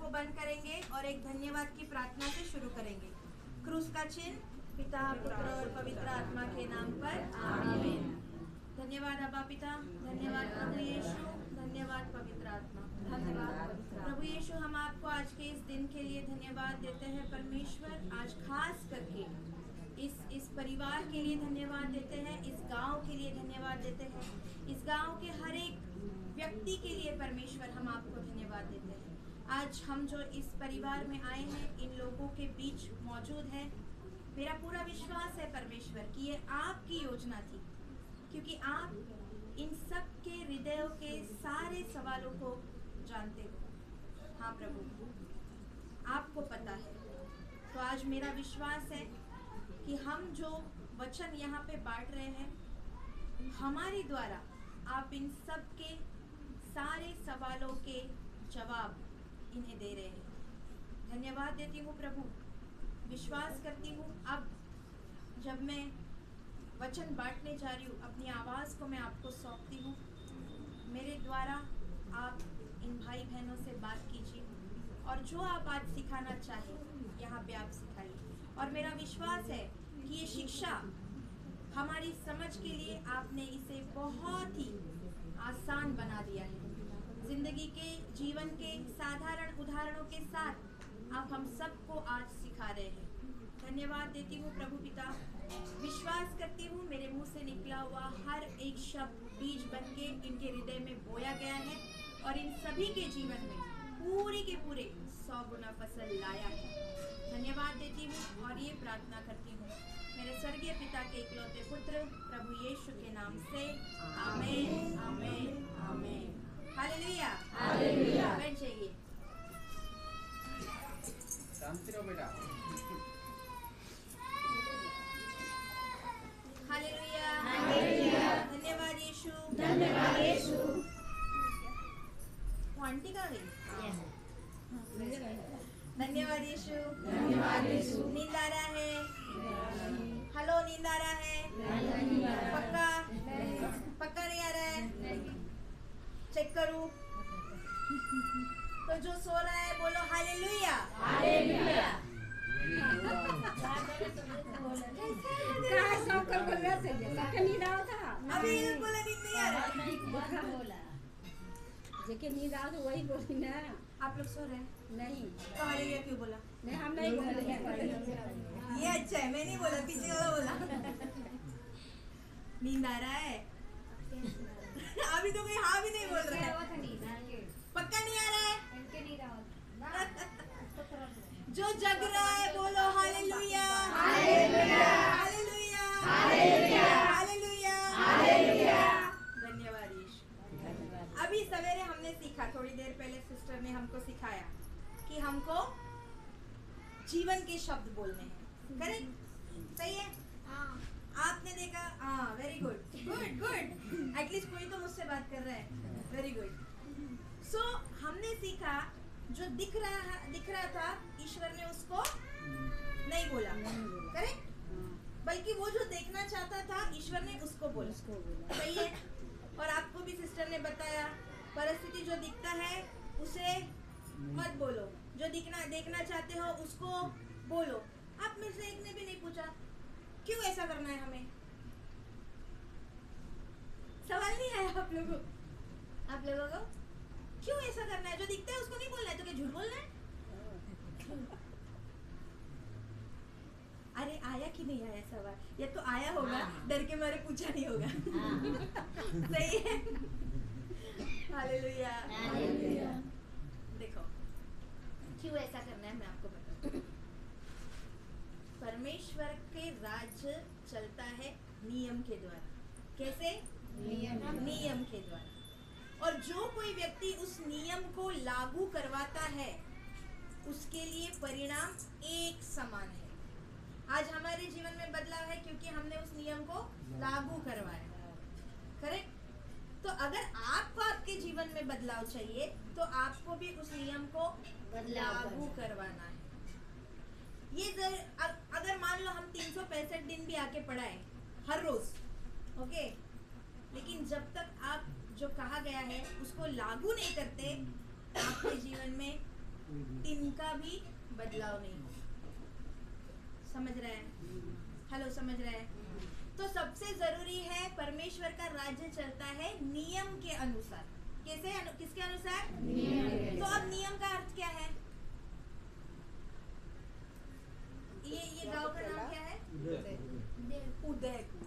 को बंद करेंगे और एक धन्यवाद की प्रार्थना से शुरू करेंगे। क्रूस का चिन्ह, पिता पुत्र और पवित्र आत्मा के नाम पर आमीन। धन्यवाद अब्बा पिता, धन्यवाद प्रभु यीशु, धन्यवाद पवित्र आत्मा, धन्यवाद प्रभु यीशु। हम आपको आज के इस दिन के लिए धन्यवाद देते हैं परमेश्वर। आज खास करके इस परिवार के लिए धन्यवाद देते हैं, इस गांव के लिए धन्यवाद देते हैं, इस गांव के हर एक व्यक्ति के लिए परमेश्वर हम आपको धन्यवाद देते हैं। आज हम जो इस परिवार में आए हैं, इन लोगों के बीच मौजूद है, मेरा पूरा विश्वास है परमेश्वर कि ये आपकी योजना थी, क्योंकि आप इन सब के हृदयों के सारे सवालों को जानते हो। हाँ प्रभु, आपको पता है। तो आज मेरा विश्वास है कि हम जो वचन यहाँ पे बांट रहे हैं, हमारे द्वारा आप इन सब के सारे सवालों के जवाब इन्हें दे रहे हैं। धन्यवाद देती हूँ प्रभु। विश्वास करती हूँ अब जब मैं वचन बांटने जा रही हूँ, अपनी आवाज़ को मैं आपको सौंपती हूँ। मेरे द्वारा आप इन भाई बहनों से बात कीजिए और जो आप आज सिखाना चाहें यहाँ पे आप सिखाइए। और मेरा विश्वास है कि ये शिक्षा हमारी समझ के लिए आपने इसे बहुत ही आसान बना दिया है। जिंदगी के जीवन के साधारण उदाहरणों के साथ आप हम सबको आज सिखा रहे हैं। धन्यवाद देती हूँ प्रभु पिता। विश्वास करती हूँ मेरे मुंह से निकला हुआ हर एक शब्द बीज बन के इनके हृदय में बोया गया है और इन सभी के जीवन में पूरे के पूरे 100 गुना फसल लाया है। धन्यवाद देती हूँ और ये प्रार्थना करती हूँ मेरे स्वर्गीय पिता के इकलौते पुत्र प्रभु यीशु के नाम से, आमीन आमीन आमीन। Hallelujah hallelujah. बैठ जाइए। शांति रहो बेटा। Hallelujah hallelujah. धन्यवाद यीशु, धन्यवाद यीशु। वो आंटी कहाँ गई? धन्यवाद यीशु, धन्यवाद यीशु। नींद आ रहा है? हेलो, नींद आ रहा है? पक्का पक्का नहीं आ रहा है? चेक करूं? तो जो सो रहा है बोलो हालेलुया हालेलुया। कहाँ सो कर बोल रहा था? सबके नींद आओ था। अभी बोला नींद नहीं आ रहा। जेके नींद आओ तो वही बोली ना। आप लोग सो रहे हैं? नहीं तो हालेलुया क्यों बोला? नहीं, हम नहीं बोल रहे हैं। ये अच्छा है, मैं नहीं बोला, पीछे वाला बोला। नींद आ रहा है? अभी तो कोई हाँ भी नहीं बोल रहा है। पक्का नहीं आ रहा है? जो जग रहा है बोलो hallelujah hallelujah hallelujah hallelujah hallelujah hallelujah. धन्यवाद यीशु। अभी सवेरे हमने सीखा, थोड़ी देर पहले सिस्टर ने हमको सिखाया कि हमको जीवन के शब्द बोलने हैं। करेक्ट? सही है? आपने देखा? हाँ, very good good good. At least कोई तो मुझसे बात कर रहा है। Very good. सो हमने सीखा जो दिख रहा था, ईश्वर ने उसको नहीं बोला। करेक्ट? बल्कि वो जो देखना चाहता था, ईश्वर ने उसको बोला। सही है? और आपको भी सिस्टर ने बताया, परिस्थिति जो दिखता है उसे मत बोलो, जो देखना चाहते हो उसको बोलो। आप में से एक ने भी नहीं पूछा क्यों ऐसा करना है हमें? सवाल नहीं आया आप लोगों को? क्यों ऐसा करना है? जो दिखता है उसको नहीं बोलना है तो क्या झूठ बोलना है? अरे आया कि नहीं आया सवाल? या तो आया होगा, डर के मारे पूछा नहीं होगा। सही है? Hallelujah hallelujah. देखो क्यों ऐसा करना है मैं आपको बताऊं। परमेश्वर के राज्य चलता है नियम के द्वारा। कैसे? नियम के द्वारा। और जो कोई व्यक्ति उस नियम को लागू करवाता है उसके लिए परिणाम एक समान है। आज हमारे जीवन में बदलाव है क्योंकि हमने उस नियम को लागू करवाया। करेक्ट? तो अगर आपको आपके जीवन में बदलाव चाहिए तो आपको भी उस नियम को लागू करवाना है। ये अगर मान लो हम 365 दिन भी आके पढ़ाए हर रोज, ओके, लेकिन जब तक आप जो कहा गया है उसको लागू नहीं करते, आपके जीवन में तिनका भी बदलाव नहीं हो। समझ रहे हैं? हेलो, समझ रहे हैं? तो सबसे जरूरी है, परमेश्वर का राज्य चलता है नियम के अनुसार। कैसे? किसके अनुसार? नियम। तो अब नियम का अर्थ क्या है? ये गांव का नाम क्या है? उदयपुर।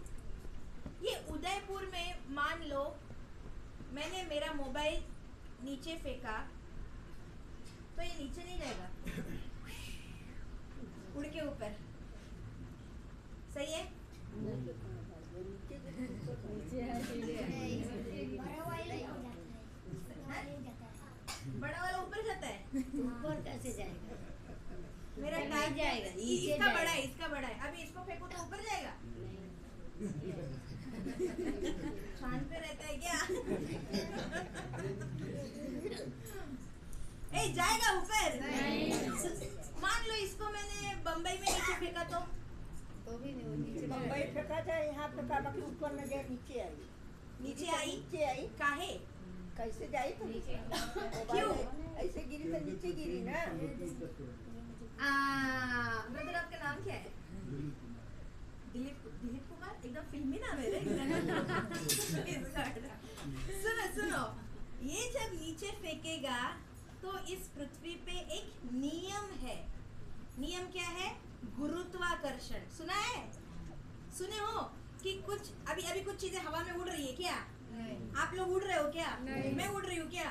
ये उदयपुर में मान लो मैंने मेरा मोबाइल नीचे फेंका, तो ये नीचे नहीं जाएगा, उड़ के ऊपर। सही है? बड़ा वाला ऊपर जाता है। ऊपर कैसे जाएगा? मेरा नहीं टाइम जाएगा, नीचे इसका बड़ा जाएगा। है, इसका बड़ा है। अभी इसको फेंको तो ऊपर जाएगा। चांद पे रहता है क्या? ए, जाएगा ऊपर? मान लो इसको मैंने बम्बई में नीचे फेंका तो बम्बई फेंका था, यहाँ फेंका, बाकी ऊपर न गया, नीचे आई। नीचे आई? नीचे आई। काहे? कैसे जाई तो क्यों? ऐसे गिरी तो नीचे गिरी ना। ब्रदर, आपका नाम क्या है? दिलीप कुमार। एकदम फिल्मी नाम है रे। सुनो, ये जब नीचे फेंकेगा तो इस पृथ्वी पे एक नियम है। नियम क्या है? गुरुत्वाकर्षण। सुना है? सुने हो कि कुछ अभी कुछ चीजें हवा में उड़ रही है क्या? आप लोग उड़ रहे हो क्या? मैं उड़ रही हूँ क्या?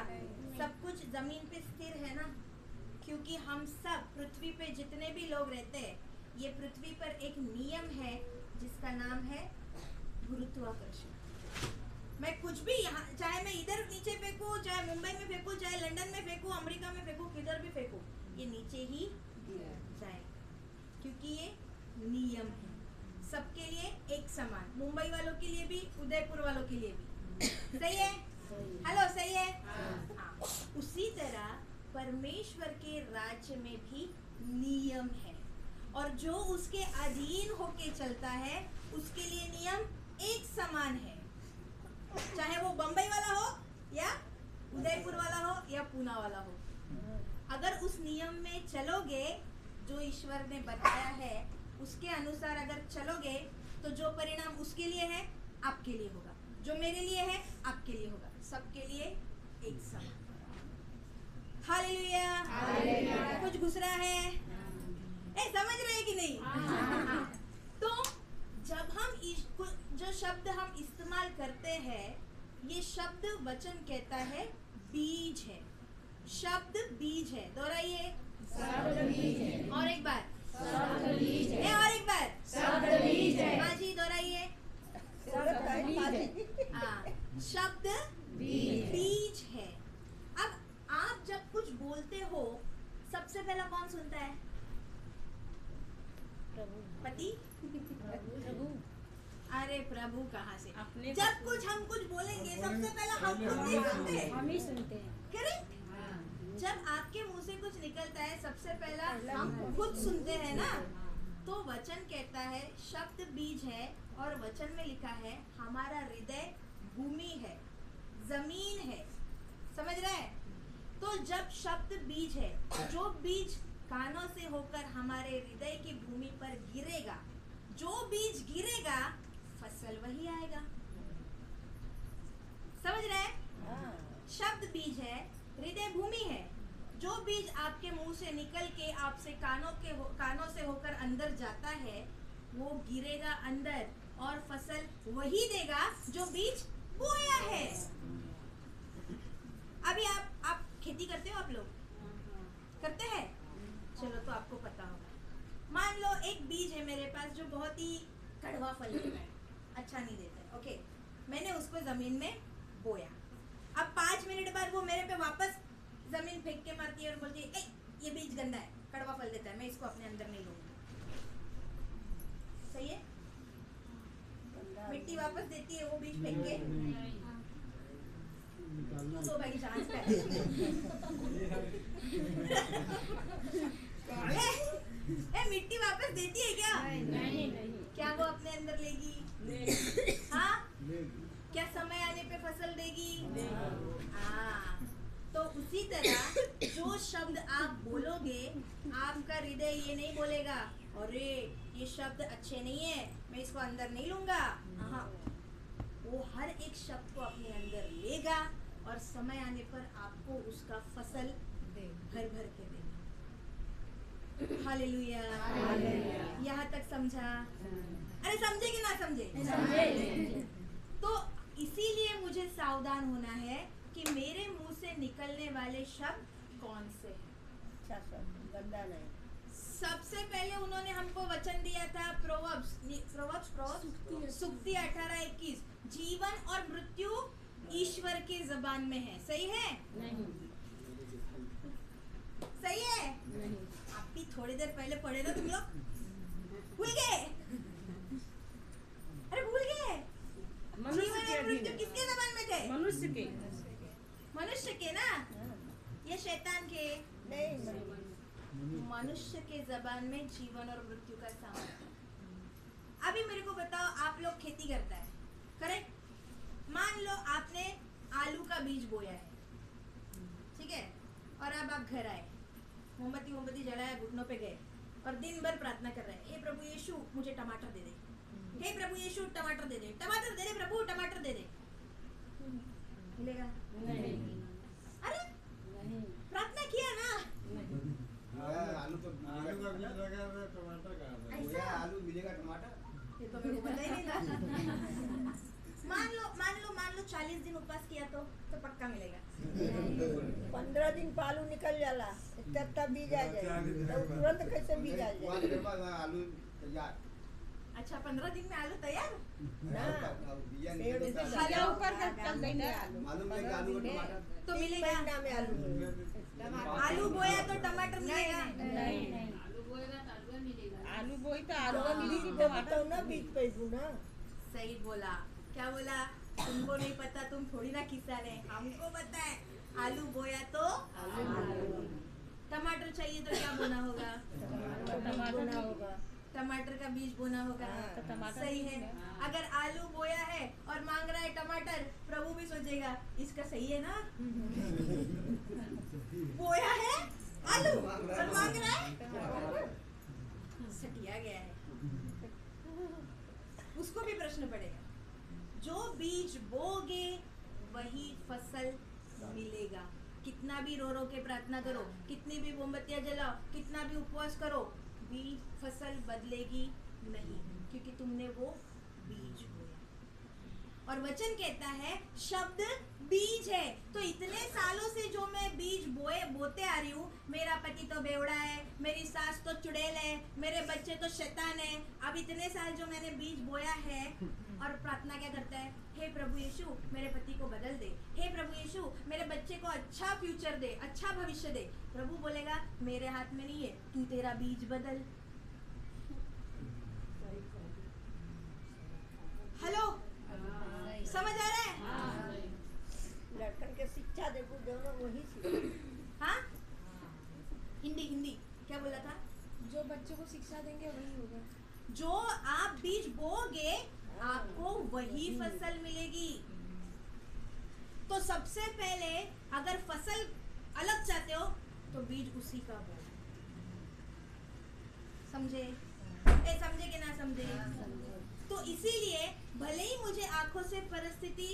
सब कुछ जमीन पे स्थिर है ना, क्योंकि हम सब पृथ्वी पे जितने भी लोग रहते हैं, ये पृथ्वी पर एक नियम है जिसका नाम है गुरुत्वाकर्षण। मैं कुछ भी यहाँ, चाहे मैं इधर नीचे फेंकूं, चाहे मुंबई में फेंकूं, चाहे लंदन में फेंकूं, अमेरिका में फेंकूं, किधर भी फेंकूं, ये नीचे ही जाए, क्योंकि ये नियम है। सबके लिए एक समान, मुंबई वालों के लिए भी, उदयपुर वालों के लिए भी। सही है? हेलो, सही है? हाँ। उसी तरह परमेश्वर के राज्य में भी नियम है, और जो उसके अधीन होके चलता है उसके लिए नियम एक समान है, चाहे वो बम्बई वाला हो या उदयपुर वाला हो या पूना वाला हो। अगर उस नियम में चलोगे जो ईश्वर ने बताया है, उसके अनुसार अगर चलोगे तो जो परिणाम उसके लिए है आपके लिए होगा, जो मेरे लिए है आपके लिए होगा, सबके लिए एक समान। हालेलुया। कुछ घुस रहा है? समझ रहे हैं कि नहीं? तो जब हम जो शब्द हम इस्तेमाल करते हैं, ये शब्द वचन कहता है बीज है। शब्द बीज है। दोहराइए। और एक बार। और एक बार। हाँ जी, दोहराइए। शब्द बीज है। अब आप जब कुछ बोलते हो, सबसे पहला कौन सुनता है? पति? अरे प्रभु कहाँ से? जब हम कुछ बोलेंगे सबसे पहला हम खुद नहीं सुनते, हम ही सुनते हैं। करेक्ट? जब आपके मुंह से कुछ निकलता है सबसे पहला हम खुद सुनते हैं ना। तो वचन कहता है शब्द बीज है, और वचन में लिखा है हमारा हृदय भूमि है, जमीन है। समझ रहे हैं? तो जब शब्द बीज है, जो बीज कानों से होकर हमारे हृदय की भूमि पर गिरेगा, जो बीज गिरेगा फसल वही आएगा। समझ रहे हैं? शब्द बीज है, हृदय भूमि है। जो बीज आपके मुंह से निकल के आपसे कानों से होकर अंदर जाता है, वो गिरेगा अंदर और फसल वही देगा जो बीज बोया है। अभी आप खेती करते हो? आप लोग करते हैं? चलो, तो आपको पता होगा। मान लो एक बीज है मेरे पास जो बहुत ही कड़वा फल देता है, अच्छा नहीं देता है। ओके, मैंने उसको जमीन में बोया। अब 5 मिनट बाद वो मेरे पे वापस जमीन फेंक के मारती है और बोलती है ये बीज गंदा है, कड़वा फल देता है, मैं इसको अपने अंदर नहीं लूंगी। सही है? मिट्टी वापस देती है वो बीज फेंक के। तू तो भाई चांस है। मिट्टी वापस देती है क्या? नहीं। क्या वो अपने अंदर लेगी? हाँ? क्या समय आने पे फसल देगी? हाँ। तो उसी तरह जो जो शब्द आप बोलोगे, आपका हृदय ये नहीं बोलेगा अरे ये शब्द अच्छे नहीं है, मैं इसको अंदर नहीं लूंगा। हाँ, वो हर एक शब्द को अपने अंदर लेगा और समय आने पर आपको उसका फसल भर भर के देगा। हालेलुया। यहाँ तक समझा? अरे समझे कि ना समझे? तो इसीलिए मुझे सावधान होना है कि मेरे मुंह से निकलने वाले शब्द कौन से हैं। अच्छा शब्द, गंदा नहीं। सबसे पहले उन्होंने हमको वचन दिया था प्रोवर्ब्स सुक्ति 18:21, जीवन और मृत्यु ईश्वर की जबान में है। सही है? सही है? आप भी थोड़ी देर पहले पढ़े ना तुम लोग, भूल गए? अरे भूल गए? जीवन और मृत्यु किसके जबान में थे? मनुष्य के ना, ये शैतान के नहीं, मनुष्य के जबान में जीवन और मृत्यु का सामना। अभी मेरे को बताओ, आप लोग खेती करता है, करेक्ट? मान लो आपने आलू का बीज बोया है, ठीक है? और अब आप घर आए, मोमबत्ती जलाया, घुटनों पे गए और दिन भर प्रार्थना कर रहे हैं, हे प्रभु यीशु मुझे टमाटर दे दे, हे प्रभु यीशु टमाटर दे दे, टमाटर दे दे प्रभु, टमाटर दे दे। मिलेगा? नहीं। अरे प्रार्थना किया ना? आलू का बीज लगा है, टमाटर का ऐसा? आलू मिलेगा टमाटर? ये तो मेरे को पता ही नहीं था। मान लो 40 दिन उपवास किया तो पक्का मिलेगा। 15 दिन पालू निकल जाला, तब बीज आ जाए, तो तुरंत कैसे बीज आ जाए? आलू तैयार। अच्छा, 15 दिन में आलू तैयार? पेड़ ऊपर खाया ऊपर चल देंगे आलू। मालूम है कि आलू का टमाटर तो 3 मिलेगा। महीना में आलू आलू बोया तो टमाटर मिलेगा? आलू बोई तो आलू आलू मिलेगी, को टमाटर बताओ ना, बीज पैसू ना। सही बोला। क्या बोला? तुमको नहीं पता, तुम थोड़ी ना किसान है, हमको पता है। आलू बोया तो टमाटर चाहिए तो क्या बोना होगा? टमाटर होगा। टमाटर का बीज बोना होगा। हाँ, तो टमाटर सही बीज है। में। अगर आलू बोया है और मांग रहा है टमाटर, प्रभु भी सोचेगा इसका सही है ना, बोया है आलू और मांग रहा है, सटिया गया है। उसको भी प्रश्न पड़ेगा। जो बीज बोगे वही फसल मिलेगा। कितना भी रो रो के प्रार्थना करो, कितनी भी मोमबत्तियां जलाओ, कितना भी उपवास करो, बीज फसल बदलेगी नहीं, क्योंकि तुमने वो बीज बोया। और वचन कहता है शब्द बीज है। तो इतने सालों से जो मैं बीज बोते आ रही हूँ, मेरा पति तो बेवड़ा है, मेरी सास तो चुड़ैल है, मेरे बच्चे तो शैतान है, अब इतने साल जो मैंने बीज बोया है, और प्रार्थना क्या करता है? हे प्रभु यीशु मेरे पति को बदल दे, हे प्रभु यीशु मेरे बच्चे को अच्छा फ्यूचर दे, अच्छा भविष्य दे। प्रभु बोलेगा मेरे हाथ में नहीं है, तू तेरा बीज बदल। हेलो, समझ आ रहा है? लड़कन के शिक्षा देखो, दोनों वही सीखे। हाँ, हिंदी क्या बोला था? जो बच्चों को शिक्षा देंगे वही होगा। जो आप बीज बोगे आपको वही फसल मिलेगी। तो सबसे पहले अगर फसल अलग चाहते हो तो बीज उसी का बो। समझे? समझे कि ना समझे? तो इसीलिए भले ही मुझे आंखों से परिस्थिति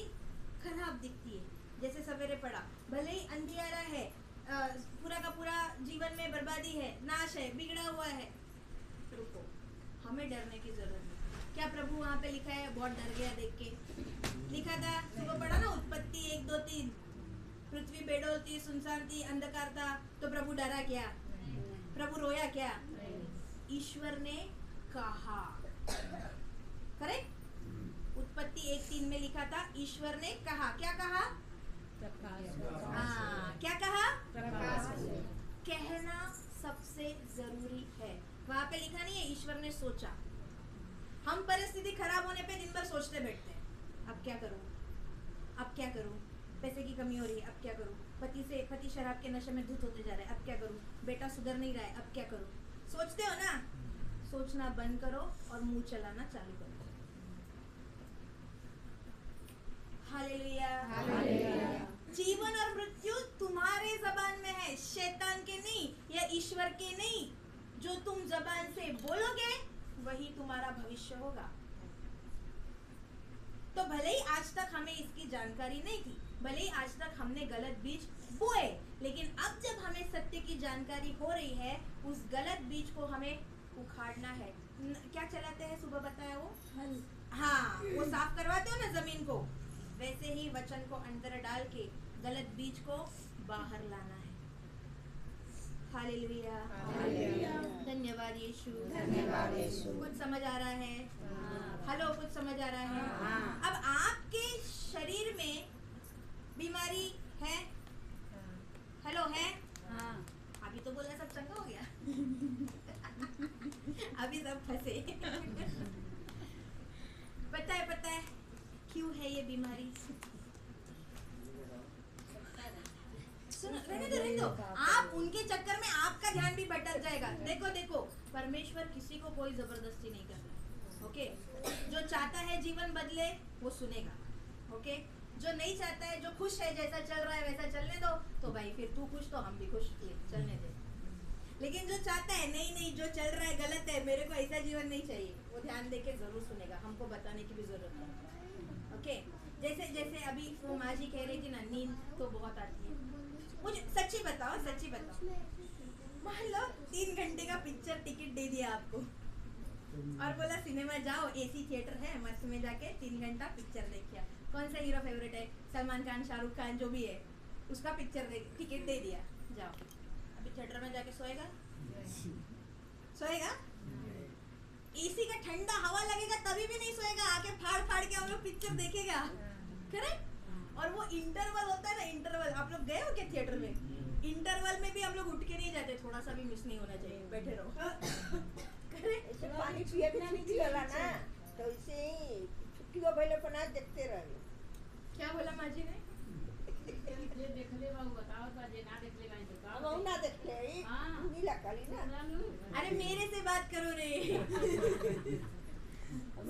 खराब दिखती है, जैसे सवेरे पड़ा, भले ही अंधियारा है, पूरा का पूरा जीवन में बर्बादी है, नाश है, बिगड़ा हुआ है, रुको, हमें डरने की जरूरत नहीं। क्या प्रभु वहाँ पे लिखा है बहुत डर गया देख के? लिखा था, सुबह पढ़ा ना उत्पत्ति 1, 2, 3, पृथ्वी बेडोल थी, सुनसान थी, अंधकार था, तो प्रभु डरा क्या? प्रभु रोया क्या? ईश्वर ने कहा, करेक्ट? उत्पत्ति 1:3 में लिखा था ईश्वर ने कहा। क्या कहा? क्या कहा? कहना सबसे जरूरी है। वहां पे लिखा नहीं है ईश्वर ने सोचा। हम परिस्थिति खराब होने पे दिन भर सोचते बैठते हैं, अब क्या करूं, अब क्या करूं, पैसे की कमी हो रही है, अब क्या करूं, पति शराब के नशे में धुत होते जा रहे हैं, अब क्या करूं, बेटा सुधर नहीं रहा है, अब क्या करूं। सोचते हो ना? सोचना बंद करो और मुंह चलाना चालू करो। हालेलुया। जीवन और मृत्यु तुम्हारे जबान में है, शैतान जबान से बोलोगे वही तुम्हारा भविष्य होगा। तो भले ही आज तक हमें इसकी जानकारी नहीं थी, भले ही आज तक हमने गलत बीज बोए, लेकिन अब जब हमें सत्य की जानकारी हो रही है, उस गलत बीज को हमें उखाड़ना है। क्या चलाते हैं सुबह बताया वो? हाँ, वो साफ करवाते हो ना जमीन को, वैसे ही वचन को अंदर डाल के गलत बीज को बाहर लाना है। हालेलुया, धन्यवाद यीशु, धन्यवाद यीशु। कुछ समझ आ रहा है? हेलो, कुछ समझ आ रहा है? अब आपके शरीर में बीमारी है? हेलो, है? अभी तो बोला सब चंगा हो गया। अभी सब फंसे। पता है क्यों है ये बीमारी? सुनो, रहने दो। आप उनके चक्कर में आपका ध्यान भी भटक जाएगा। देखो, परमेश्वर किसी को कोई जबरदस्ती नहीं कर रहा। ओके, जो चाहता है जीवन बदले वो सुनेगा। ओके, जो नहीं चाहता है, जो खुश है जैसा चल रहा है वैसा चलने दो, तो भाई फिर तू खुश तो हम भी खुश, चलने दे। लेकिन जो चाहता है नहीं जो चल रहा है गलत है, मेरे को ऐसा जीवन नहीं चाहिए, वो ध्यान देके जरूर सुनेगा। हमको बताने की भी जरूरत है। ओके, जैसे अभी वो माँ जी कह रही थी ना, नींद तो बहुत आती है। मुझे सच्ची बताओ, मान लो 3 घंटे का पिक्चर टिकट दे दिया आपको और बोला सिनेमा जाओ, एसी थिएटर है, मस्त में जाके 3 घंटा पिक्चर देखिए। कौन सा हीरो फेवरेट है? सलमान खान, शाहरुख खान, जो भी है, उसका पिक्चर टिकट दे दिया, जाओ। अभी थिएटर में जाके सोएगा? एसी का ठंडा हवा लगेगा तभी भी नहीं सोएगा, आके फाड़ के हम लोग पिक्चर देखेगा। करेक्ट? और वो इंटरवल होता है ना, इंटरवल, आप लोग गए हो क्या थिएटर में? इंटरवल में भी हम लोग उठ के नहीं जाते, थोड़ा सा भी मिस नहीं होना चाहिए, बैठे रहो। ऐसे पानी पिए बिना नहीं पियला ना, तो इसे छुट्टी को पहले पना देखते रहे। क्या बोला माँ जी ने? अब हम ना देख ले, नीला काली ना। अरे मेरे से बात करो रे।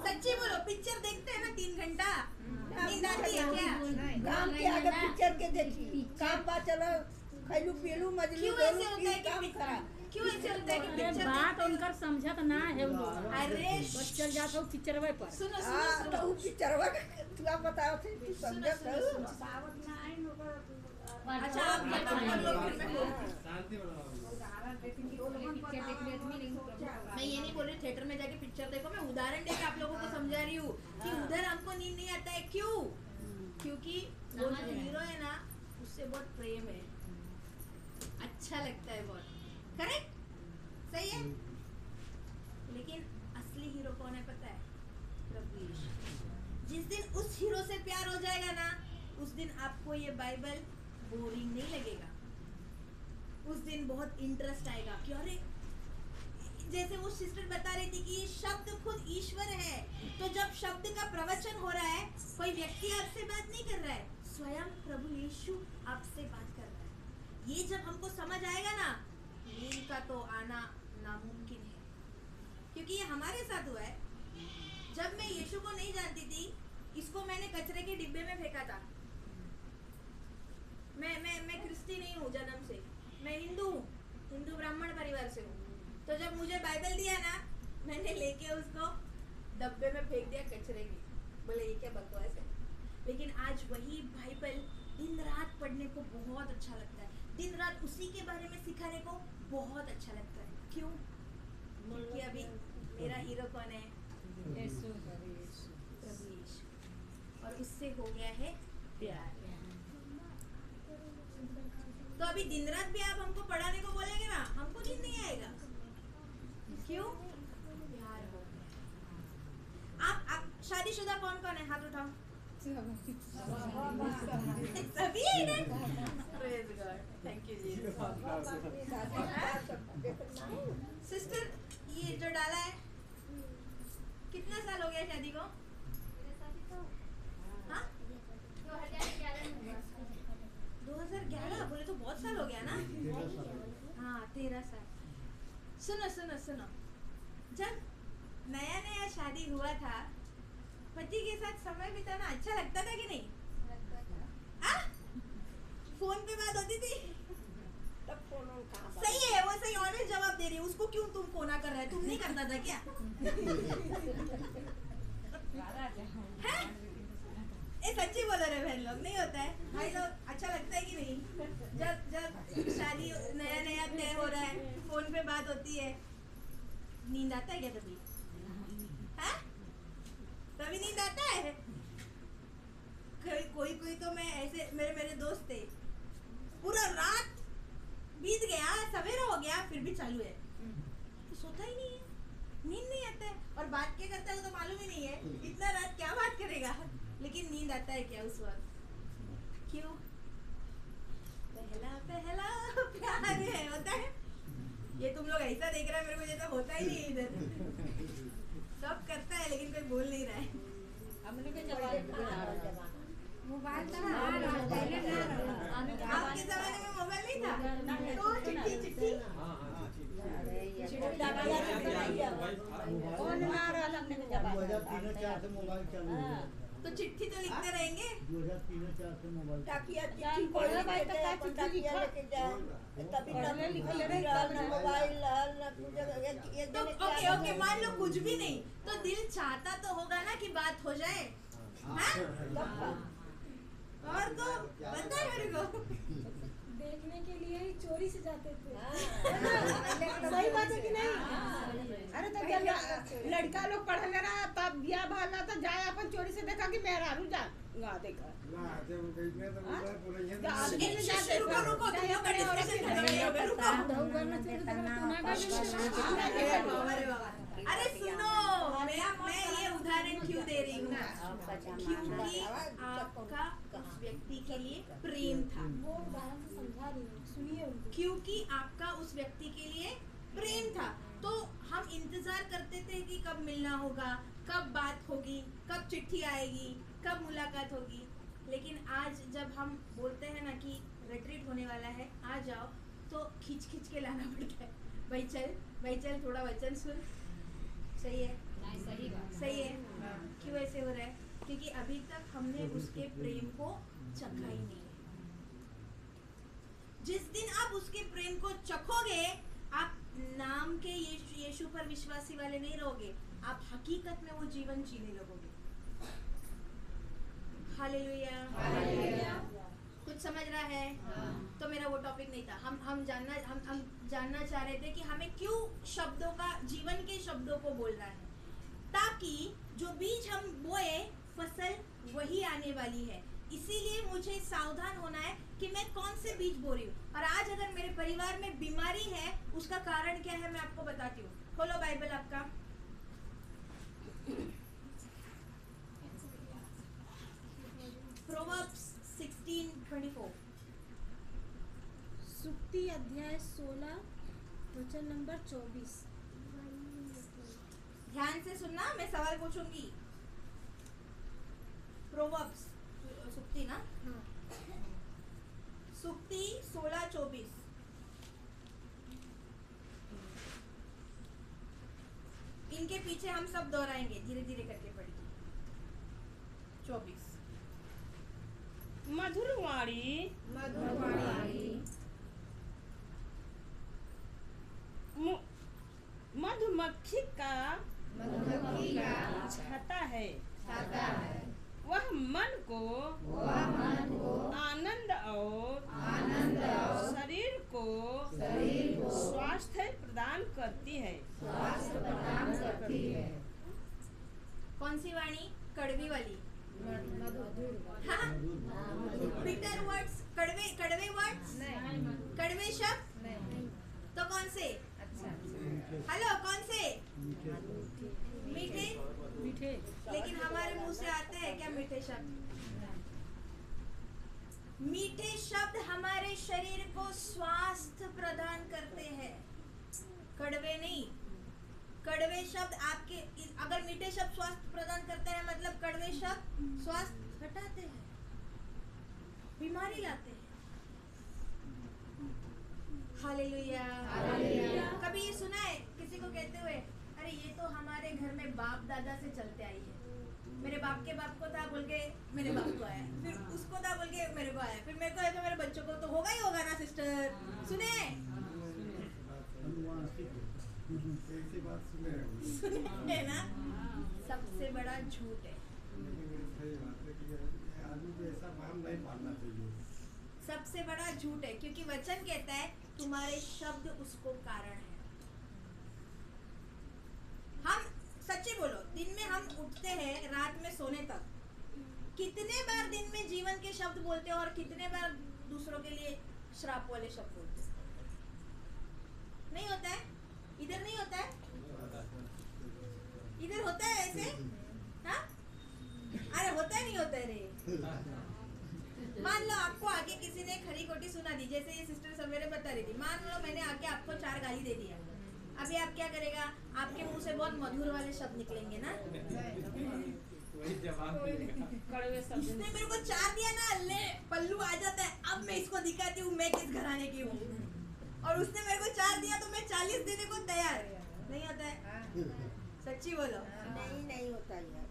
सच्ची बोलो, पिक्चर देखते हैं ना 3 घंटा, नींद आती है क्या? काम के आगे पिक्चर के देखी, काम बा चलो खैलू पियलू मजलू क्यों ऐसे होता है कि काम करा। क्यों ऐसे होता है कि अरे पिक्चर बात उनकर समझत ना है वो लोग। अरे बस चल जाता हूँ पिक्चरवे पर। सुनो तो वो पिक्चरवा तू आप बताओ थे, तू समझत हो? अच्छा, आप बताओ, हम लोग घर में बोलते हैं। शांति बनाओ। मैं ये नहीं बोल रही थिएटर में जाके पिक्चर देखो, मैं उदाहरण देके आप लोगों को समझा रही हूँ कि उधर हमको नींद नहीं आता है। क्यों? क्योंकि वो जो हीरो है ना, उससे बहुत प्रेम है, अच्छा लगता है बहुत। करेक्ट? सही है? लेकिन असली हीरो कौन है पता है? प्रभु यीशु। जिस दिन उस हीरो से प्यार हो जाएगा ना, उस दिन आपको ये बाइबल बोरिंग नहीं लगेगा। उस दिन बहुत इंटरेस्ट आएगा कि अरे, जैसे वो सिस्टर बता रही थी कि ये शब्द खुद ईश्वर है, तो जब शब्द का प्रवचन हो रहा है, कोई व्यक्ति आपसे बात नहीं कर रहा है, स्वयं प्रभु यीशु आपसे बात कर रहा है। ये जब हमको समझ आएगा ना, नींद का तो आना नामुमकिन है, क्योंकि ये हमारे साथ हुआ है। जब मैं यीशु को नहीं जानती थी, इसको मैंने कचरे के डिब्बे में फेंका था। मैं क्रिश्चियन नहीं हूँ जन्म से, मैं हिंदू हूँ, हिंदू ब्राह्मण परिवार से हूँ। तो जब मुझे बाइबल दिया ना, मैंने लेके उसको डब्बे में फेंक दिया कचरे की। बोले ये क्या बकवास है। लेकिन आज वही बाइबल दिन रात पढ़ने को बहुत अच्छा लगता है, दिन रात उसी के बारे में सिखाने को बहुत अच्छा लगता है। क्यों? क्योंकि अभी मेरा हीरो कौन है? प्रभु यीशु, और उससे हो गया है प्यार। तो अभी दिन रात भी आप हमको पढ़ाने को बोलेंगे ना, हमको नींद नहीं आएगा। क्यों? प्यार हो गया। आप शादीशुदा कौन कौन है? हाथ उठाओ। सभी है ना? Praise God. Thank you Jesus. Sister, ये जो डाला है, कितना साल हो गया शादी को? हाँ? 2011? बोले तो बहुत साल हो गया ना? हाँ, 13 साल। सुनो, जब नया शादी हुआ था, पति के साथ समय बिताना अच्छा लगता था कि नहीं? फोन पे बात होती थी? तब फोन कहाँ? सही है, वो सही ऑनेस्ट जवाब दे रही है। उसको क्यों तुम कोना कर रहा है, तुम नहीं करता था क्या? हैं? ये सच्ची बोल रहे बहन लोग, नहीं होता है भाई लोग? अच्छा लगता है कि नहीं? जब शादी नया नया तय हो रहा है, फोन पे बात होती है, नींद आता है क्या कभी? हैं? कभी नींद आता है? कोई कोई तो मैं ऐसे, मेरे दोस्त थे, पूरा रात बीत गया, सवेरा हो गया, फिर भी चालू है, तो सोता ही नहीं है, नींद नहीं आता है, और बात क्या करता है वो तो मालूम ही नहीं है, इतना रात क्या बात करेगा, लेकिन नींद आता है क्या उस वक्त? क्यों? पहला पहला प्यार है, होता है? ये तुम लोग ऐसा देख रहे हैं, मेरे को जैसा होता ही नहीं है इधर। सब करता है लेकिन कोई बोल नहीं रहा है। हमने के जमाना मोबाइल था आपके जमाने में मोबाइल नहीं था, तो चिट्ठी चिट्ठी कौन ना रहल हमने के जमाना 2003-04 से मोबाइल चालू हुआ। तो चिट्ठी तो लिखते रहेंगे। 2003-04 से मोबाइल ताकिया चिट्ठी कोई भाई तक का चिट्ठी लेके जाए तभी पहले लिख ले रहा मोबाइल न तुझे एक तो दिन ओके ओके, मान लो कुछ भी नहीं, तो दिल चाहता तो होगा ना कि बात हो जाए, हाँ? और तो पता है मेरे को, देखने के लिए ही चोरी से जाते थे। सही बात है कि नहीं? अरे तो जब लड़का लोग पढ़ ले रहा तब ब्याह भाला तो जाए अपन चोरी से देखा कि मेहरारू जा वहाँ देखा ना जब कहीं तो मोबाइल पूरा ये आदमी ने जाते रुको रुको, तुम लोग का डिस्कशन खत्म नहीं होगा, रुको। अरे बाबा, अरे सुनो, मैं ये उदाहरण क्यों दे रही हूँ? क्योंकि आपका उस व्यक्ति के लिए प्रेम था, वो उदाहरण से समझा रही हूँ, सुनिए उनको। क्योंकि आपका उस व्यक्ति के लिए प्रेम था, तो हम इंतजार करते थे कि कब मिलना होगा, कब बात होगी, कब चिट्ठी आएगी, कब मुलाकात होगी। लेकिन आज जब हम बोलते हैं ना कि रिट्रीट होने वाला है, आ जाओ, तो खींच खींच के लाना पड़ता है, भाई चल थोड़ा वचन सुन। सही है? सही है? क्यों ऐसे हो रहा है? क्योंकि अभी तक हमने उसके प्रेम को चखा ही नहीं है। जिस दिन आप उसके प्रेम को चखोगे, आप नाम के यीशु पर विश्वासी वाले नहीं रहोगे, आप हकीकत में वो जीवन जीने लगोगे। हालेलुया। कुछ समझ रहा है? तो मेरा वो टॉपिक नहीं था। हम जानना चाह रहे थे कि हमें क्यों शब्दों का, जीवन के शब्दों को बोलना है, ताकि जो बीज हम बोए फसल वही आने वाली है। इसीलिए मुझे सावधान होना है कि मैं कौन से बीज बो रही हूँ। और आज अगर मेरे परिवार में बीमारी है, उसका कारण क्या है मैं आपको बताती हूँ। खोलो बाइबल आपका, प्रोवर्ब्स 16:24। सुक्ति अध्याय 16 वचन नंबर 24। ध्यान से सुनना, मैं सवाल पूछूंगी। प्रोवर्ब्स सुक्ति ना, सुक्ति 16:24। इनके पीछे हम सब दोहराएंगे, धीरे धीरे करके पढ़िए। 24। मधुरवाणी मधुमक्खी का छाता है, वह मन को आनंद और शरीर को स्वास्थ्य प्रदान करती है। कौन सी वाणी? कड़वी वाली। हाँ? बिटर वर्ड्स, कड़वे वर्ड्स, कड़वे शब्द, तो कौन से? हेलो, कौन से? मीठे। लेकिन हमारे मुंह से आते हैं क्या मीठे शब्द? मीठे शब्द हमारे शरीर को स्वास्थ्य प्रदान करते हैं, कड़वे नहीं। कड़वे शब्द आपके, अगर मीठे शब्द स्वास्थ्य प्रदान करते हैं, मतलब कड़वे शब्द स्वास्थ्य हटाते हैं, बीमारी लाते हैं। हालेलुया। कभी ये सुना है किसी को कहते हुए, अरे ये तो हमारे घर में बाप दादा से चलते आई है, मेरे बाप के बाप को था बोल के मेरे बाप को आया, फिर उसको था बोल के मेरे को आया, फिर मेरे को है तो मेरे बच्चों को तो होगा ही होगा ना सिस्टर। सुने? एक ही बात सुने रहो। है ना? सबसे बड़ा झूठ है। लेकिन सही बात है कि आदमी को ऐसा भ्रम नहीं पालना चाहिए। सबसे बड़ा झूठ है, क्योंकि वचन कहता है तुम्हारे शब्द उसको कारण है। हम सच्ची बोलो, दिन में हम उठते हैं रात में सोने तक, कितने बार दिन में जीवन के शब्द बोलते हैं और कितने बार दूसरों के लिए श्राप वाले शब्द बोलते हैं? नहीं होता है? इधर नहीं होता है? इधर होता है ऐसे? हाँ? अरे होता है नहीं होता है रे? मान लो आपको आगे किसी ने खरी खोटी सुना दी, जैसे ये सिस्टर सवेरे बता रही थी, मान लो मैंने आके आपको 4 गाली दे दिया, अभी आप क्या करेगा? आपके मुंह से बहुत मधुर वाले शब्द निकलेंगे ना? वही जवाब कड़वे शब्द इसने मेरे को 4 दिया ना, ले पल्लू आ जाता है, अब मैं इसको दिखाती हूँ मैं किस घराने की हूँ, और उसने मेरे को 4 दिया तो मैं 40 देने को तैयार। नहीं होता है? सच्ची बोलो। नहीं होता यार।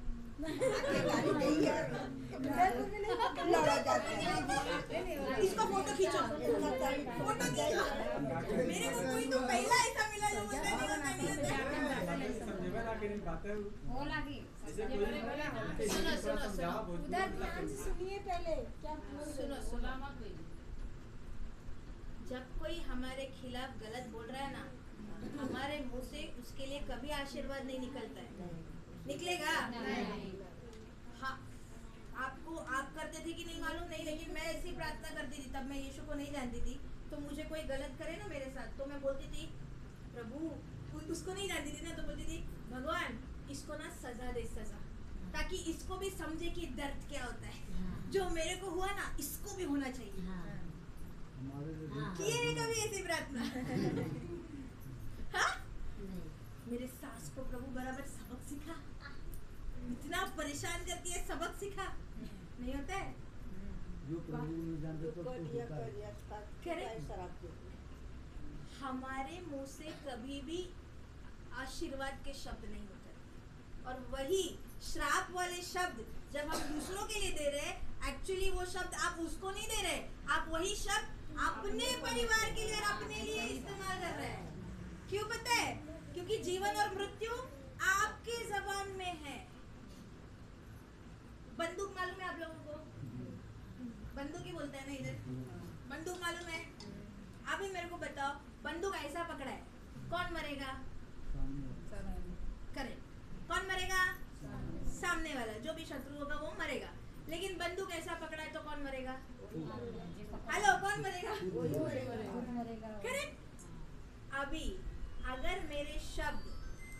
आगे गाड़ी नहीं यार। लड़ा जाता है। इसको फोटो खींचो, फोटो खींचो। मेरे को कोई तो पहला ऐसा मिला जो मुझे नहीं होता, नहीं होता। समझेगा ना कि नहीं बातें जैसे कोई सुनो। उधर ध्यान से सुनिए पहले क्या सुनो। जब कोई हमारे खिलाफ गलत बोल रहा है ना, हमारे मुंह से उसके लिए कभी आशीर्वाद नहीं निकलता है। निकलेगा? हाँ, आपको आप करते थे कि नहीं मालूम नहीं, लेकिन मैं ऐसी प्रार्थना करती थी, तब मैं यीशु को नहीं जानती थी, तो मुझे कोई गलत करे ना मेरे साथ, तो मैं बोलती थी प्रभु, उसको नहीं जानती थी ना, तो बोलती थी भगवान इसको ना सजा दे, सजा, ताकि इसको भी समझे कि दर्द क्या होता है, जो मेरे को हुआ ना इसको भी होना चाहिए। किए है कभी ऐसी प्रार्थना? हाँ? मेरे सास को प्रभु बराबर सबक सिखा, इतना परेशान करती है, सबक सिखा। नहीं होता है? जो प्रभु नहीं जानते तो होता है। हमारे मुंह से कभी भी आशीर्वाद के शब्द नहीं होते, और वही श्राप वाले शब्द जब हम दूसरों के लिए दे रहे हैं, एक्चुअली वो शब्द आप उसको नहीं दे रहे, आप वही शब्द अपने परिवार के लिए और अपने लिए इस्तेमाल कर रहे हैं। क्यों पता है? क्योंकि जीवन और मृत्यु आपके जबान में है। बंदूक मालूम है आप लोगों को? बंदूक ही बोलते हैं ना इधर, बंदूक मालूम है? अभी मेरे को बताओ, बंदूक ऐसा पकड़ा है, कौन मरेगा? करेक्ट, कौन मरेगा? सामने वाला, जो भी शत्रु होगा वो मरेगा। लेकिन बंदूक ऐसा पकड़ा है तो कौन मरेगा? हेलो, कौन मरेगा? करेक्ट। अभी अगर मेरे शब्द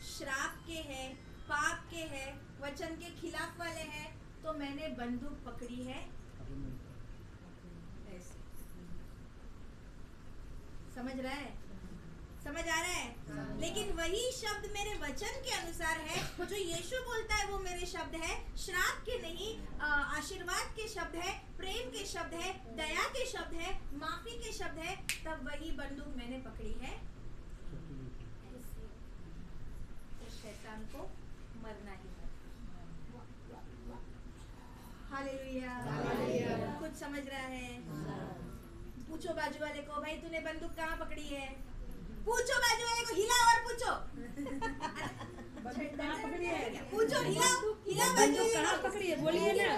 श्राप के हैं, पाप के हैं, वचन के खिलाफ वाले हैं, तो मैंने बंदूक पकड़ी है ऐसे। समझ रहा है? समझ आ रहा है? लेकिन वही शब्द मेरे वचन के अनुसार है, जो यीशु बोलता है वो मेरे शब्द है, श्राप के नहीं, आशीर्वाद के शब्द है, प्रेम के शब्द है, दया के शब्द है, माफी के शब्द है, तब वही बंदूक मैंने पकड़ी है ऐसे। तो शैतान को मरना ही है। हालेलुया। कुछ समझ रहा है? पूछो बाजू वाले को, भाई तूने बंदूक कहाँ पकड़ी है? पूछो बाजू वाले को, हिलाओ और पूछो। कहाँ पकड़ी है? पूछो, हिलाओ, हिलाओ बाजू बंदूक कहाँ पकड़ी है? बोलिए ना।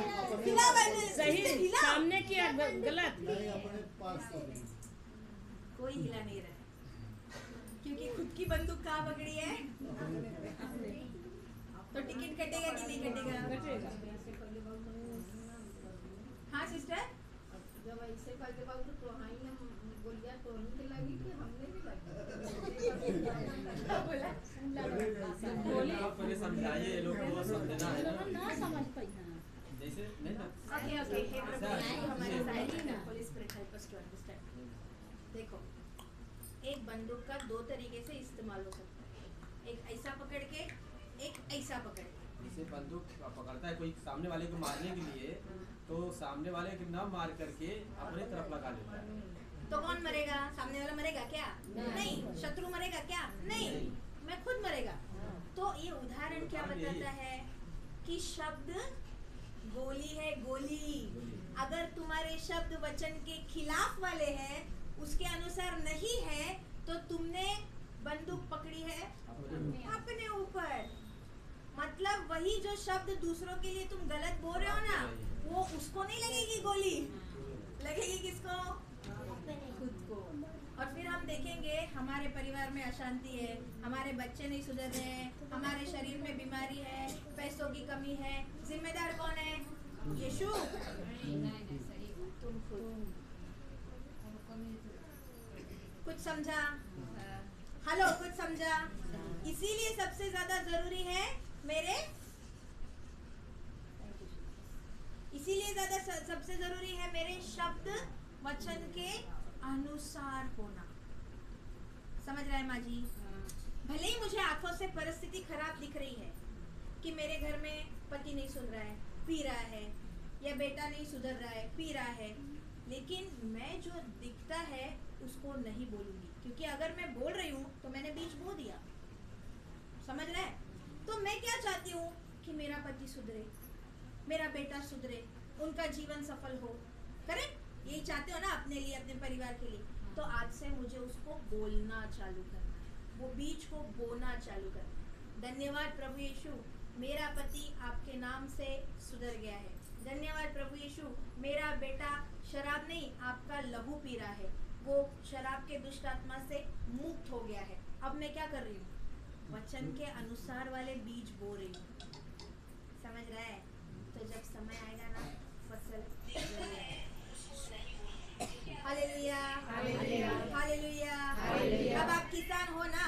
हिलाओ बाजू, सही, हिलाओ। सामने किया गलत। नहीं, अपने पास पकड़ी। कोई हिला नहीं रहा है, क्योंकि खुद की बंदूक कहाँ पकड़ी है? तो टिकट कटेगा कि नहीं कटेगा? हाँ सिस्टर, जब ऐसे करके बाबू तो हाँ ही हम बोलिया तो नहीं के लगी कि हमने भी लगी। बोला आप पहले समझाइए, ये लोग को समझना है ना। ना समझ पाई ना। जैसे नहीं ना। ओके ओके, हे प्रभु ऐसा यीशु हमारे है। साथ हैं, holy spirit help us to understand. देखो, एक बंदूक का 2 तरीके से इस्तेमाल हो सकता है, एक ऐसा पकड़ के, एक ऐसा पकड़ के। जैसे बंदूक पकड़ता है कोई सामने वाले को मारने के लिए, तो सामने वाले को न मार करके अपने तरफ लगा लेता है। तो कौन मरेगा? सामने वाला मरेगा क्या? नहीं। शत्रु मरेगा क्या? नहीं। मैं खुद मरेगा। तो ये उदाहरण क्या बताता है कि शब्द गोली है, गोली। अगर तुम्हारे शब्द वचन के खिलाफ वाले हैं, उसके अनुसार नहीं है, तो तुमने बंदूक पकड़ी है अपने ऊपर। मतलब वही जो शब्द दूसरों के लिए तुम गलत बोल रहे हो ना, वो उसको नहीं लगेगी गोली, लगेगी किसको? खुद को। और फिर हम देखेंगे हमारे परिवार में अशांति है, हमारे बच्चे नहीं सुधर रहे हैं, हमारे शरीर में बीमारी है, पैसों की कमी है, जिम्मेदार कौन है? यीशु। तुम खुद। कुछ समझा? हेलो, कुछ समझा? इसीलिए सबसे ज्यादा जरूरी है मेरे, सबसे जरूरी है मेरे शब्द वचन के अनुसार होना। समझ रहे हैं माँ जी? भले ही मुझे आंखों से परिस्थिति खराब दिख रही है कि मेरे घर में पति नहीं सुन रहा है, पी रहा है, या बेटा नहीं सुधर रहा है, पी रहा है, लेकिन मैं जो दिखता है उसको नहीं बोलूंगी, क्योंकि अगर मैं बोल रही हूँ तो मैंने बीज बो दिया। समझ रहे हैं? तो मैं क्या चाहती हूँ कि मेरा पति सुधरे, मेरा बेटा सुधरे, उनका जीवन सफल हो। करेक्ट? यही चाहते हो ना अपने लिए, अपने परिवार के लिए। तो आज से मुझे उसको बोलना चालू करना है, वो बीज को बोना चालू करना। धन्यवाद प्रभु यीशु, मेरा पति आपके नाम से सुधर गया है। धन्यवाद प्रभु यीशु, मेरा बेटा शराब नहीं आपका लहू पी रहा है, वो शराब के दुष्ट आत्मा से मुक्त हो गया है। अब मैं क्या कर रही हूँ? वचन के अनुसार वाले बीज बो रही हूँ। समझ रहा है? तो जब समय आएगा ना, फसल हालेलुया, हालेलुया, हालेलुया। अब आप किसान हो ना,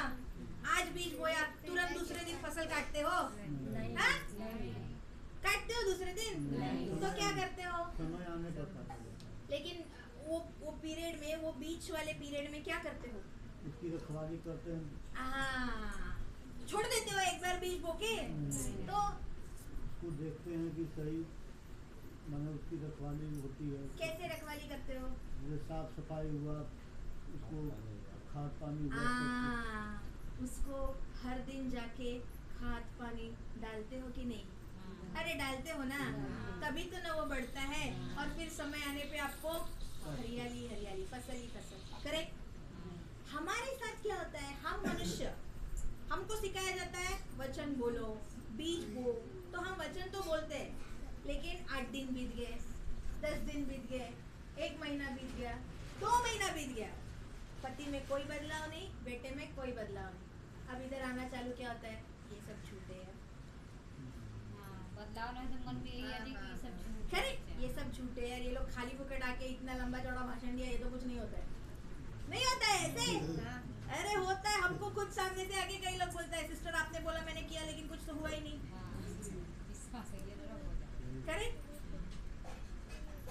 आज बीज बोया, तुरंत दूसरे दिन फसल काटते हो? हाँ? काटते हो दूसरे दिन? तो क्या करते हो? समय आने पर। लेकिन वो पीरियड में, वो बीच वाले पीरियड में क्या करते हो? उसकी रखवाली करते हैं। हाँ, छोड़ देते हो एक बार बीज बोके? तो उसको देखते हैं कि सही माने उसकी रखवाली होती है। कैसे रखवाली करते हो? जैसे साफ सफाई हुआ, उसको खाद पानी हुआ, उसको हर दिन जाके खाद पानी डालते हो कि नहीं? अरे डालते हो ना, तभी तो ना वो बढ़ता है। और फिर समय आने पे आपको हरियाली हरियाली, फसल ही फसल। करेक्ट? हमारे साथ क्या होता है? हम मनुष्य, हमको सिखाया जाता है वचन बोलो, बीज बो, तो हम वचन तो बोलते हैं, लेकिन 8 दिन बीत गए, 10 दिन बीत गए, 1 महीना बीत गया, 2 महीना बीत गया, पति में कोई बदलाव नहीं, बेटे में कोई बदलाव नहीं। अब इधर आना चालू क्या होता है? ये सब झूठे हैं। बदलाव नहीं तो मन में यही है कि ये सब झूठ है। करेक्ट? ये सब झूठे यार, ये लोग खाली फुकट आके इतना लंबा चौड़ा भाषण दिया, ये तो कुछ नहीं होता है। नहीं होता है ऐसे? अरे होता है। हमको खुद सामने से आके कई लोग बोलता है, सिस्टर आपने बोला मैंने किया, लेकिन कुछ तो हुआ ही नहीं। करेक्ट?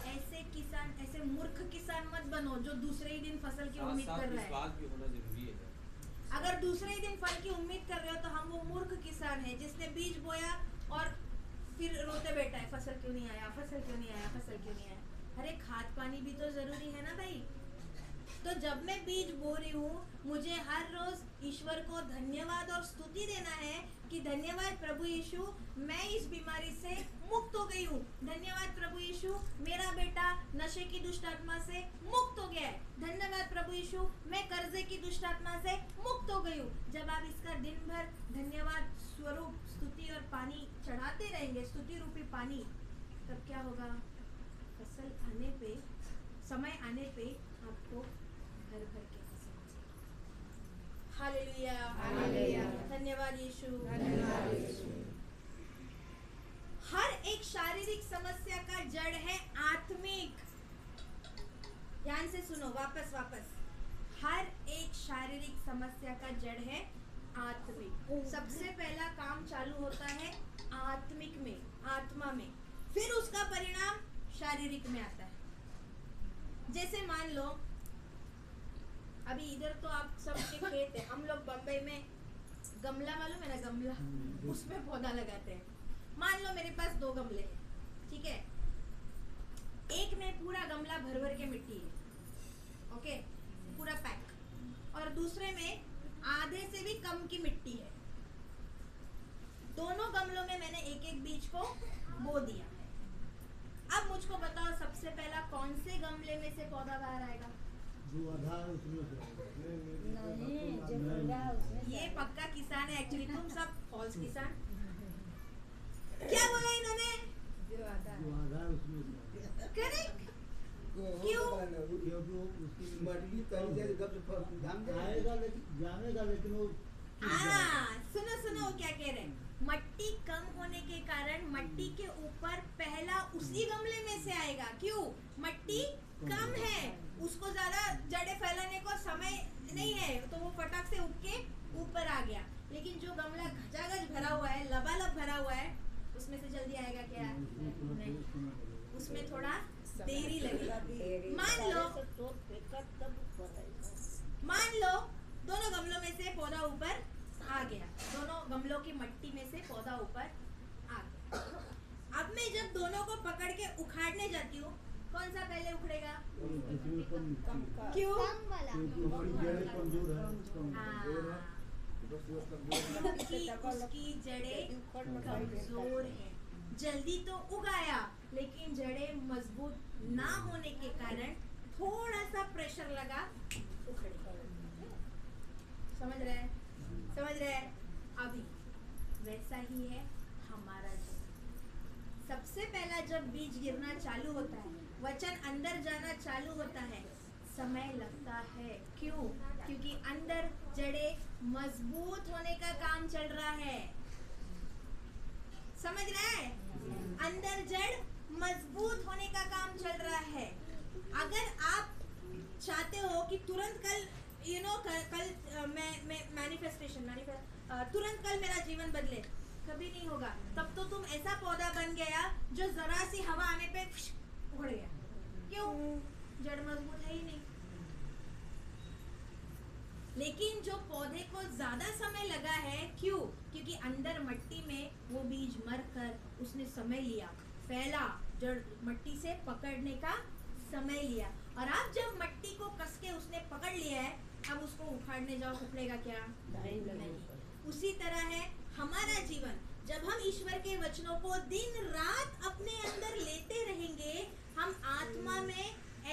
ऐसे किसान, ऐसे मूर्ख किसान मत बनो जो दूसरे ही दिन फसल की उम्मीद कर रहा है। विश्वास भी होना जरूरी है। अगर दूसरे ही दिन फल की उम्मीद कर रहे हो तो हम वो मूर्ख किसान है जिसने बीज बोया और फिर रोते बैठा है, फसल क्यों नहीं आया, फसल क्यों नहीं आया, फसल क्यों नहीं आया। अरे खाद पानी भी तो जरूरी है ना भाई। तो जब मैं बीज बो रही हूँ, मुझे हर रोज ईश्वर को धन्यवाद और स्तुति देना है कि धन्यवाद प्रभु यीशु, मैं इस बीमारी से मुक्त हो गई हूँ। धन्यवाद प्रभु यीशु, मेरा बेटा नशे की दुष्ट आत्मा से मुक्त हो गया है। धन्यवाद प्रभु यीशु, मैं कर्जे की दुष्ट आत्मा से मुक्त हो गई हूँ। जब आप इसका दिन भर धन्यवाद स्वरूप स्तुति और पानी चढ़ाते रहेंगे, स्तुति रूपी पानी, तब क्या होगा? फसल आने पे, समय आने पे आपको भर भर के फसल मिलेगी। Hallelujah, hallelujah. धन्यवाद यीशु, धन्यवाद यीशु। हर एक शारीरिक समस्या का जड़ है आत्मिक। ध्यान से सुनो, वापस। हर एक शारीरिक समस्या का जड़ है आत्मिक। सबसे पहला काम चालू होता है आत्मिक में, आत्मा में, फिर उसका परिणाम शारीरिक में आता है। जैसे मान लो अभी इधर तो आप सबके खेत है, हम लोग बम्बई में गमला, मालूम है ना गमला, उसमें पौधा लगाते हैं। मान लो मेरे पास 2 गमले हैं, ठीक है? एक में पूरा गमला भर भर के मिट्टी है, ओके, पूरा पैक, और दूसरे में आधे से भी कम की मिट्टी है। दोनों गमलों में मैंने एक एक बीज को बो दिया। अब मुझको बताओ सबसे पहला कौन से गमले में से पौधा बाहर आएगा? जो आधा नहीं जो बोल रहा है उसमें ये पक्का किसान है एक्चुअली, तुम सब फॉल्स किसान। क्या बोला इन्होंने? जो आता है करेक्ट। क्यों? मटकी तली जाए कब से जाम जानेगा लेकिन वो सुनो सुनो वो क्या कह रहे हैं। मट्टी कम होने के कारण मट्टी के ऊपर पहला उसी गमले में से आएगा। क्यों? मट्टी कम है, उसको ज्यादा जड़ें फैलाने को समय नहीं है, तो वो फटाक से उठ के ऊपर आ गया। लेकिन जो गमला घचाघच भरा हुआ है, लबालब भरा हुआ है, उसमें से जल्दी आएगा क्या? नहीं, उसमें थोड़ा देरी लगेगी। मान लो दोनों गमलों में से पौधा ऊपर आ गया, दोनों गमलों की मट्टी में से पौधा ऊपर आ गया। अब मैं जब दोनों को पकड़ के उखाड़ने जाती हूँ, कौन सा पहले उखड़ेगा? क्यों? उसकी जड़ें कमजोर है, जल्दी तो उगाया लेकिन जड़ें मजबूत ना होने के कारण थोड़ा सा प्रेशर लगा, उखड़ गया। समझ रहे हैं? समझ रहे हैं? अभी वैसा ही है हमारा जीवन। सबसे पहला जब बीज गिरना चालू होता है, वचन अंदर जाना चालू होता है, समय लगता है। क्यों? क्योंकि अंदर जड़ें मजबूत होने का काम चल रहा है। समझ रहे हैं? अंदर जड़ मजबूत होने का काम चल रहा है। अगर आप चाहते हो कि तुरंत कल कल मैं मैनिफेस्टेशन तुरंत कल मेरा जीवन बदले, कभी नहीं होगा। तब तो तुम ऐसा पौधा बन गया जो जरा सी हवा आने पे उड़ गया। क्यों? जड़ मजबूत है ही नहीं। लेकिन जो पौधे को ज्यादा समय लगा है, क्यों? क्योंकि अंदर मट्टी में वो बीज मर कर उसने समय लिया, फैला, जड़ मट्टी से पकड़ने का समय लिया। और अब जब मट्टी को कस के उसने पकड़ लिया है, अब उसको उखाड़ने जाओ, उखड़ेगा क्या? नहीं। उसी तरह है हमारा जीवन। जब हम ईश्वर के वचनों को दिन रात अपने अंदर लेते रहेंगे, हम आत्मा में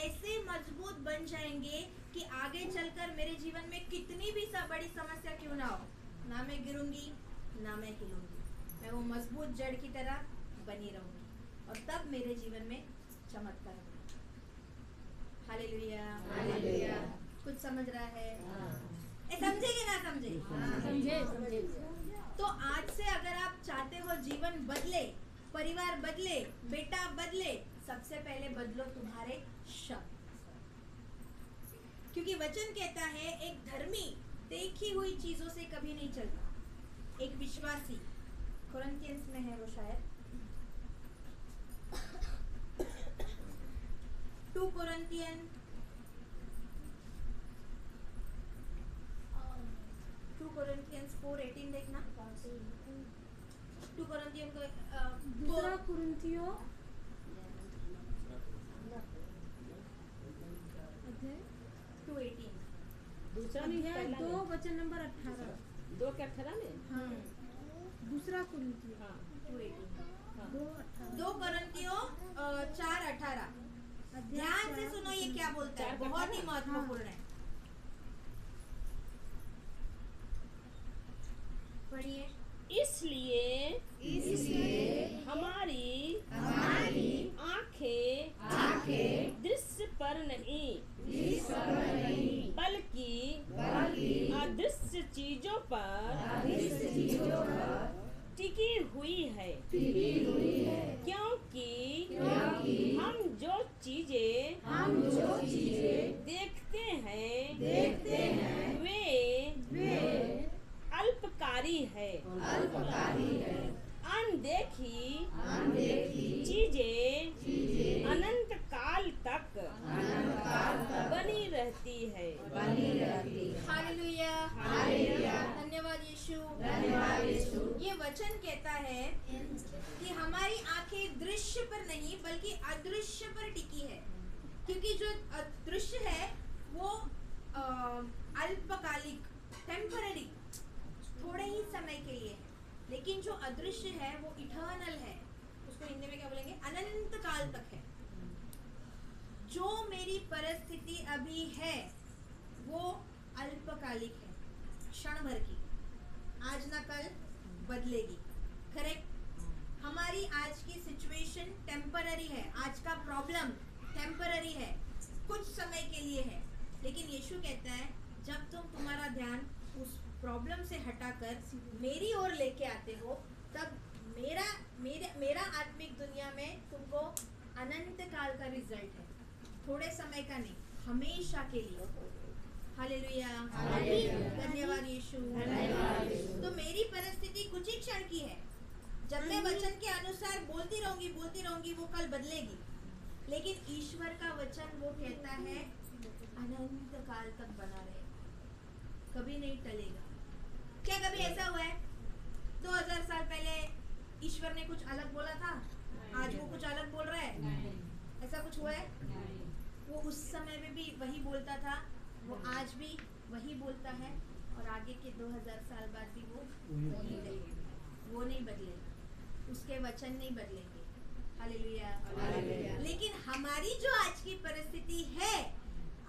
ऐसे मजबूत बन जाएंगे कि आगे चलकर मेरे जीवन में कितनी भी बड़ी समस्या क्यों ना हो, ना मैं गिरूंगी ना मैं हिलूंगी, मैं वो मजबूत जड़ की तरह बनी रहूंगी। और तब मेरे जीवन में चमत्कार होगा। Hallelujah, hallelujah. कुछ समझ रहा है? समझे कि ना समझे? समझे। तो आज से अगर आप चाहते हो जीवन बदले, परिवार बदले, बेटा बदले, सबसे पहले बदलो तुम्हारे शब्द। क्योंकि वचन कहता है एक धर्मी देखी हुई चीजों से कभी नहीं चलता। एक विश्वासी, कोरिन्थियंस में है वो शायद, 2 कोरिन्थियन 4:18 देखना। 2 कोरिन्थियन को दूसरा कुरिन्थियों अध्याय 2:18 दूसरा नहीं अध्याय 2 वचन नंबर 18। 2 के 18 में दूसरा कुरिन्थियों हाँ 2:18 2 कोरिन्थियों 4:18। ध्यान से सुनो ये क्या बोलता है, बहुत ही महत्वपूर्ण है। पढ़िए। इसलिए हमारी आंखें दृश्य पर नहीं बल्कि अदृश्य चीजों पर टिकी हुई है। क्योंकि हम जो चीजें देखते हैं वे अल्पकारी है। अनदेखी चीजें अनंत काल तक बनी रहती है। हालेलुया, धन्यवाद यीशु। ये वचन कहता है कि हमारी आंखें दृश्य पर नहीं बल्कि अदृश्य पर टिकी है। क्योंकि जो दृश्य है वो अल्पकालिक, टेम्पररी, थोड़े ही समय के लिए है। लेकिन जो अदृश्य है वो इटर्नल है। उसको हिंदी में क्या बोलेंगे? अनंत काल तक है। जो मेरी परिस्थिति अभी है वो अल्पकालिक है, क्षण भर की, आज ना कल बदलेगी। करेक्ट? हमारी आज की सिचुएशन टेम्पररी है, आज का प्रॉब्लम टेम्पररी है, कुछ समय के लिए है। लेकिन यीशु कहता है जब तुम तुम्हारा ध्यान उस प्रॉब्लम से हटाकर मेरी ओर लेके आते हो, तब मेरा आत्मिक दुनिया में तुमको अनंत काल का रिजल्ट है, थोड़े समय का नहीं, हमेशा के लिए। हालेलुया, धन्यवाद यीशु। तो मेरी परिस्थिति कुछ ही क्षण की है, जब मैं वचन के अनुसार बोलती रहूंगी वो कल बदलेगी। लेकिन ईश्वर का वचन वो कहता है अनंत काल तक बना रहेगा, कभी नहीं टलेगा। क्या कभी ऐसा हुआ है 2000 साल पहले ईश्वर ने कुछ अलग बोला था, आज वो कुछ अलग बोल रहा है? ऐसा कुछ हुआ है? वो उस समय में भी वही बोलता था, वो आज भी वही बोलता है, और आगे के 2000 साल बाद भी वो नहीं बदलेगा, उसके वचन नहीं बदलेंगे। हालेलुया। लेकिन हमारी जो आज की परिस्थिति है,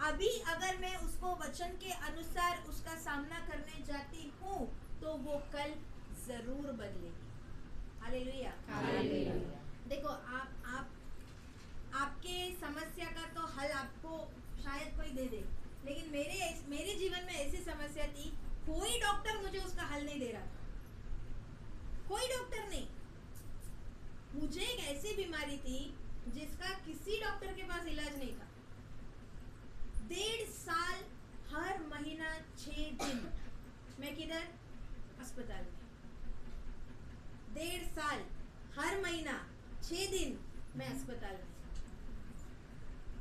अभी अगर मैं उसको वचन के अनुसार उसका सामना करने जाती हूँ तो वो कल जरूर बदलेगी। हालेलुया। देखो आपके समस्या का तो हल आपको शायद कोई दे दे, लेकिन मेरे जीवन में ऐसी समस्या थी, कोई डॉक्टर मुझे उसका हल नहीं दे रहा था, कोई डॉक्टर नहीं। मुझे एक ऐसी बीमारी थी जिसका किसी डॉक्टर के पास इलाज नहीं था। 1.5 साल हर महीना 6 दिन मैं किधर? अस्पताल में। 1.5 साल हर महीना 6 दिन मैं अस्पताल में।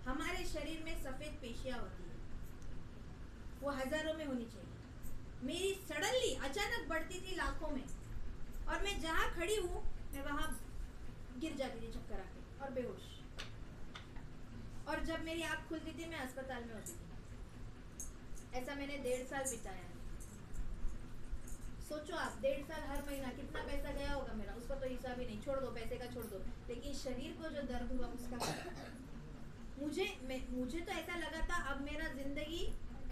हमारे शरीर में सफेद पेशियां होती है, वो हजारों में होनी चाहिए, मेरी सडनली अचानक बढ़ती थी लाखों में, और मैं जहाँ खड़ी हूँ मैं वहाँ गिर जाती थी चक्कर आके और बेहोश। और जब मेरी आँख खुलती थी मैं अस्पताल में होती थी। ऐसा मैंने 1.5 साल बिताया। सोचो आप, 1.5 साल हर महीना कितना पैसा गया होगा मेरा, उसका तो हिसाब ही नहीं, छोड़ दो, पैसे का छोड़ दो। लेकिन शरीर को जो दर्द हुआ उसका मुझे तो ऐसा लगा था अब मेरा जिंदगी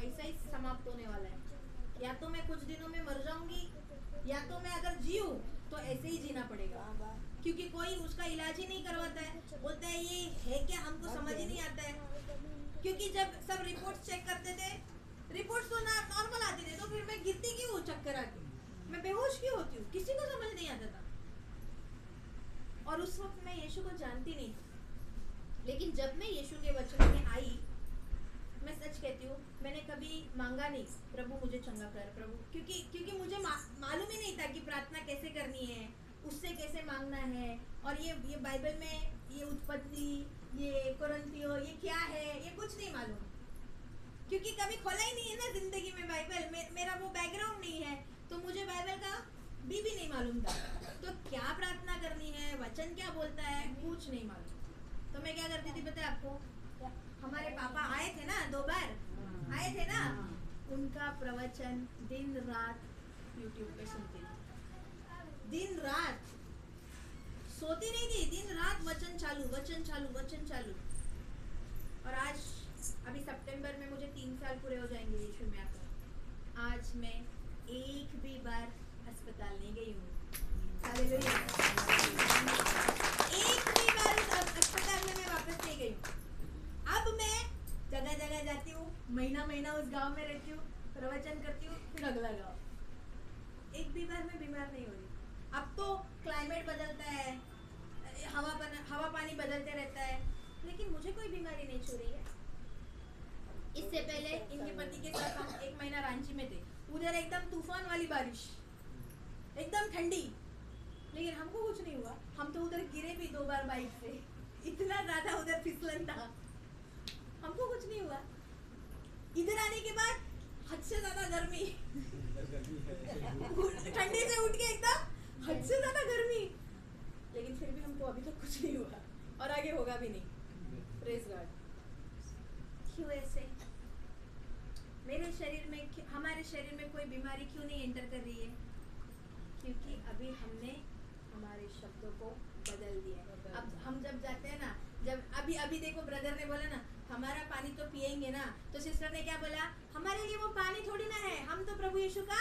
ऐसा ही समाप्त होने वाला है, या तो मैं कुछ दिनों में मर जाऊंगी, या तो मैं अगर जीऊं तो ऐसे ही जीना पड़ेगा, क्योंकि कोई उसका इलाज ही नहीं करवाता है। बोलता है ये है क्या, हमको समझ ही नहीं आता है। क्योंकि जब सब रिपोर्ट्स चेक करते थे, रिपोर्ट्स तो नॉर्मल आती थी, तो फिर मैं गिरती क्यों हूँ चक्कर आके, मैं बेहोश क्यों होती हूँ, किसी को समझ नहीं आता था। और उस वक्त मैं यीशु को जानती नहीं थी। लेकिन जब मैं यीशु के वचन में आई, मैं सच कहती हूँ, मैंने कभी मांगा नहीं प्रभु मुझे चंगा कर प्रभु, क्योंकि मुझे मालूम ही नहीं था कि प्रार्थना कैसे करनी है, उससे कैसे मांगना है, और ये बाइबल में ये उत्पत्ति, ये कोरिन्थियों, ये क्या है, ये कुछ नहीं मालूम, क्योंकि कभी खोला ही नहीं है ना जिंदगी में बाइबल। मेरा वो बैकग्राउंड नहीं है, तो मुझे बाइबल का भी नहीं मालूम था। तो क्या प्रार्थना करनी है, वचन क्या बोलता है, कुछ नहीं मालूम। तो मैं क्या करती थी पता है आपको? हमारे पापा आए थे ना, 2 बार आए थे ना, उनका प्रवचन दिन रात यूट्यूब पे सुनती थी, दिन रात सोती नहीं थी, दिन रात वचन चालू। और आज अभी सितंबर में मुझे 3 साल पूरे हो जाएंगे यीशु में आकर। आज मैं एक भी बार अस्पताल नहीं गई हूँ। हालेलुया। एक भी बार अस्पताल में मैं वापस नहीं गई हूँ। अब मैं जगह जगह जाती हूँ, महीना उस गांव में रहती हूँ, प्रवचन करती हूँ, फिर अगला गांव। एक भी बार मैं बीमार नहीं हो रही। अब तो क्लाइमेट बदलता है, हवा पानी बदलते रहता है, लेकिन मुझे कोई बीमारी नहीं छू रही है। इससे पहले इनके पति के साथ हम 1 महीना रांची में थे, उधर एकदम तूफान वाली बारिश, एकदम ठंडी, लेकिन हमको कुछ नहीं हुआ। हम तो उधर गिरे भी 2 बार बाइक से, इतना ज्यादा उधर फिसलन था, हमको कुछ नहीं हुआ। इधर आने के बाद हद से ज्यादा गर्मी, ठंडी से उठ के एकदम हद से ज्यादा गर्मी, लेकिन फिर भी हमको अभी तक कुछ नहीं हुआ और आगे होगा भी नहीं। Praise God. क्यों ऐसे? मेरे शरीर में, हमारे शरीर में कोई बीमारी क्यों नहीं एंटर कर रही है? क्योंकि अभी हमने हमारे शब्दों को बदल दिया है। अब हम जब जाते हैं ना, जब अभी देखो ब्रदर ने बोला ना, हमारा पानी तो पिएंगे ना। तो सिस्टर ने क्या बोला, हमारे लिए वो पानी थोड़ी ना है, हम तो प्रभु यीशु का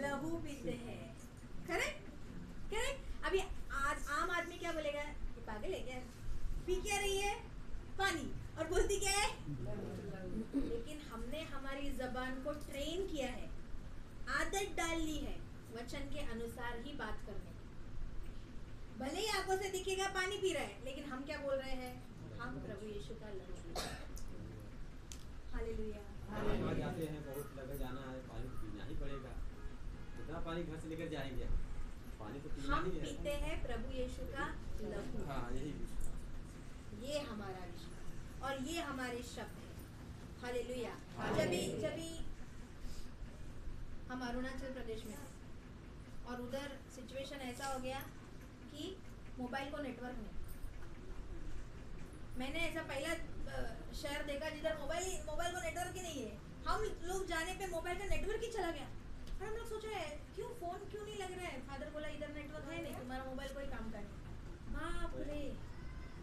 लहू पीते हैं। Correct correct. अभी आज आम आदमी क्या बोलेगा, ये पागल है क्या, पी क्या रही है पानी और बोलती क्या है। लेकिन हमने हमारी जबान को ट्रेन किया है, आदत डाल ली है वचन के अनुसार ही बात करने की। भले ही आंखों से दिखेगा पानी पी रहा है, लेकिन हम क्या बोल रहे हैं, हम प्रभु यीशु का लहू पी रहे हैं। हालेलुया। वहाँ जाते हैं, बहुत लगे जाना है, पानी तो पीना ही पड़ेगा। कितना पानी घर से लेकर जाएंगे, पानी तो पीना हम ही है। पीते हैं प्रभु यीशु का लहू। हाँ, यही विश्वास। ये हमारा विश्वास और ये हमारे शब्द है। हालेलुया। जब भी हम अरुणाचल प्रदेश में थे और उधर सिचुएशन ऐसा हो गया कि मोबाइल को नेटवर्क नहीं। मैंने ऐसा पहला शहर देखा जिधर मोबाइल को नेटवर्क ही नहीं है। हम लोग जाने पे मोबाइल का नेटवर्क ही चला गया और हम लोग सोच रहे हैं क्यों फोन क्यों नहीं लग रहा है। फादर बोला इधर नेटवर्क है नहीं, तुम्हारा मोबाइल कोई काम का नहीं। बाप रे,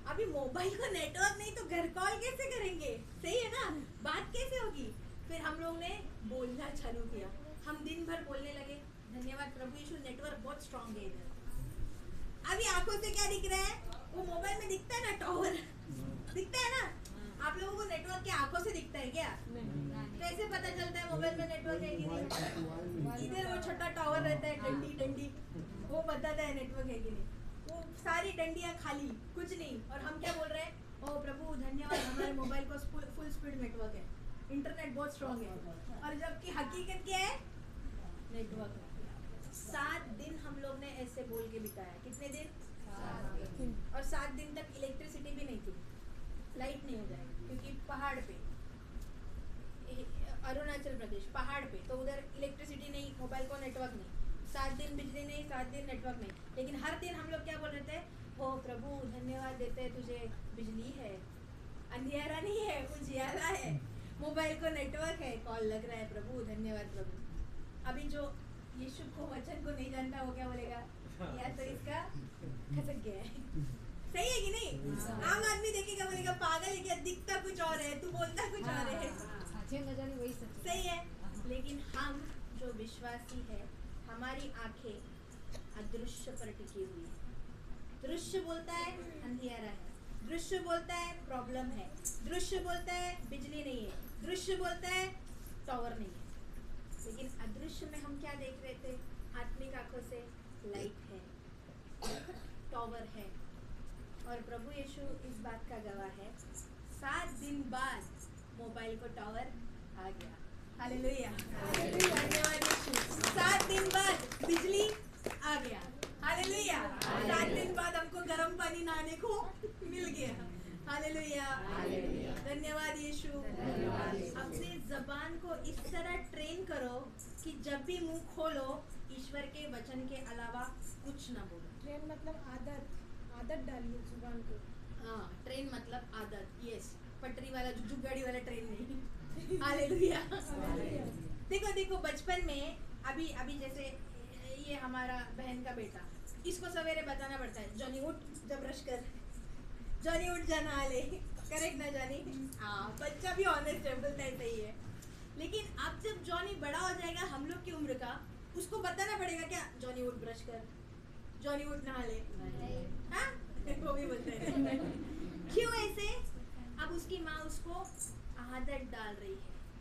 अभी मोबाइल का नेटवर्क नहीं तो घर कॉल कैसे करेंगे, सही है ना, बात कैसे होगी। फिर हम लोग ने बोलना चालू किया, हम दिन भर बोलने लगे, धन्यवाद प्रभु यीशु, नेटवर्क बहुत स्ट्रांग है इधर। अभी आंखों से क्या दिख रहा है, वो मोबाइल में दिखता है ना, टावर दिखता है ना। आप लोगों को नेटवर्क के आंखों से दिखता है क्या, कैसे पता चलता है मोबाइल में नेटवर्क है कि नहीं। इधर वो छोटा टावर रहता है, डंडी वो बताता है नेटवर्क है कि नहीं। वो सारी डंडियां खाली, कुछ नहीं। और हम क्या बोल रहे हैं, ओ प्रभु धन्यवाद, हमारे मोबाइल को फुल स्पीड नेटवर्क है, इंटरनेट बहुत स्ट्रांग है। और जबकि हकीकत क्या है, नेटवर्क। 7 दिन हम लोग ने ऐसे बोल के बिताया। कितने दिन? 7 दिन। और 7 दिन तक इलेक्ट्रिसिटी भी नहीं थी, लाइट नहीं हो जाएगी, क्योंकि पहाड़ पे, अरुणाचल प्रदेश पहाड़ पे, तो उधर इलेक्ट्रिसिटी नहीं, मोबाइल को नेटवर्क नहीं। 7 दिन बिजली नहीं, 7 दिन नेटवर्क नहीं। लेकिन हर दिन हम लोग क्या बोल रहे थे, ओ प्रभु धन्यवाद देते हैं तुझे, बिजली है, अंधियारा नहीं है, उजियारा है, मोबाइल को नेटवर्क है, कॉल लग रहा है, प्रभु धन्यवाद प्रभु। अभी जो यीशु को वचन को नहीं जानता वो क्या बोलेगा, या तो इसका खसक गया है। सही है कि नहीं? आम आदमी देखेगा बोलेगा पागल है क्या, दिखता कुछ और है, तू बोलता कुछ और है। वही सच सही है। लेकिन हम जो विश्वासी है, हमारी आंखें अदृश्य पर टिकी हुई है। दृश्य बोलता है अंधियारा है, दृश्य बोलता है प्रॉब्लम है, दृश्य बोलता है बिजली नहीं है, दृश्य बोलता है टावर नहीं है। लेकिन अदृश्य में हम क्या देख रहे थे, आत्मिक आंखों से लाइट है, टावर है। और प्रभु यीशु इस बात का गवाह है। 7 दिन बाद मोबाइल को टावर आ गया। हालेलुया, धन्यवाद यीशु। 7 दिन बाद बिजली आ गया। हालेलुया। 7 दिन बाद हमको गर्म पानी नहाने को मिल गया। हालेलुया, धन्यवाद यीशु। अपनी जबान को इस तरह ट्रेन करो कि जब भी मुंह खोलो ईश्वर के वचन के अलावा कुछ ना बोलो। ट्रेन मतलब आदत डालिए जुबान को। हाँ, ट्रेन मतलब आदत। यस, पटरी वाला जुग गाड़ी वाला ट्रेन नहीं। हालेलुया। देखो बचपन में अभी जैसे ये हमारा बहन का बेटा, इसको सवेरे बताना पड़ता है, जॉनी उठ, जब ब्रश कर, जॉनी उठ जाना आले। करेक्ट ना जॉनी? हाँ, बच्चा भी ऑनेस्ट है, बोलता है सही है। लेकिन अब जब जॉनी बड़ा हो जाएगा हम लोग की उम्र का, उसको बताना पड़ेगा क्या, जॉनी उठ ब्रश कर, जॉनी उठ नहा ले। हाँ, वो भी बोलते हैं। क्यों ऐसे? अब उसकी माँ उसको आदत डाल रही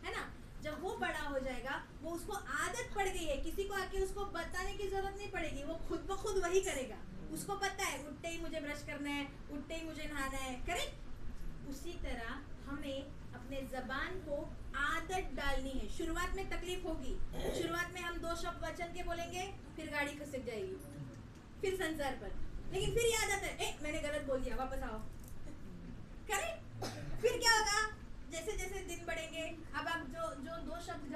है ना। जब वो बड़ा हो जाएगा, वो उसको आदत पड़ गई है, किसी को आके उसको बताने की जरूरत नहीं पड़ेगी, वो खुद ब खुद वही करेगा। उसको पता है उठते ही मुझे ब्रश करना है, उठते ही मुझे नहाना है। करेक्ट? उसी तरह हमें अपने जबान को आदत डालनी है। शुरुआत में तकलीफ होगी, शुरुआत में हम 2 शब्द वचन के बोलेंगे, फिर गाड़ी खसक जाएगी, फिर संसार पर। लेकिन फिर याद आता है, मैंने गलत बोल दिया, वापस आओ। करेक्ट? फिर क्या होगा, जैसे जैसे दिन बढ़ेंगे, अब आप जो 2 शब्द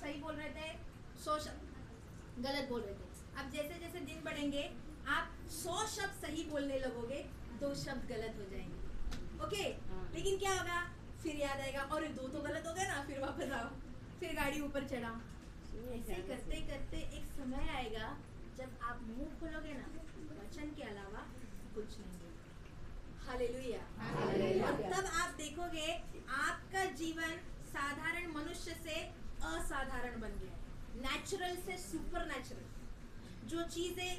सही बोल रहे थे, 100 शब्द गलत बोल रहे थे। अब जैसे जैसे दिन बढ़ेंगे, आप 100 शब्द सही बोलने लगोगे, 2 शब्द गलत हो जाएंगे। ओके? लेकिन क्या होगा, फिर याद आएगा, और 2 तो गलत हो गए ना, फिर वापस आओ, फिर गाड़ी ऊपर चढ़ाओ। ऐसे करते करते एक समय आएगा जब आप मुंह खोलोगे ना, वचन के अलावा कुछ नहीं बोलोगे। हालेलुया। और तब आप देखोगे आपका जीवन साधारण मनुष्य से असाधारण बन गया है, नेचुरल से सुपर नेचुरल। जो चीजें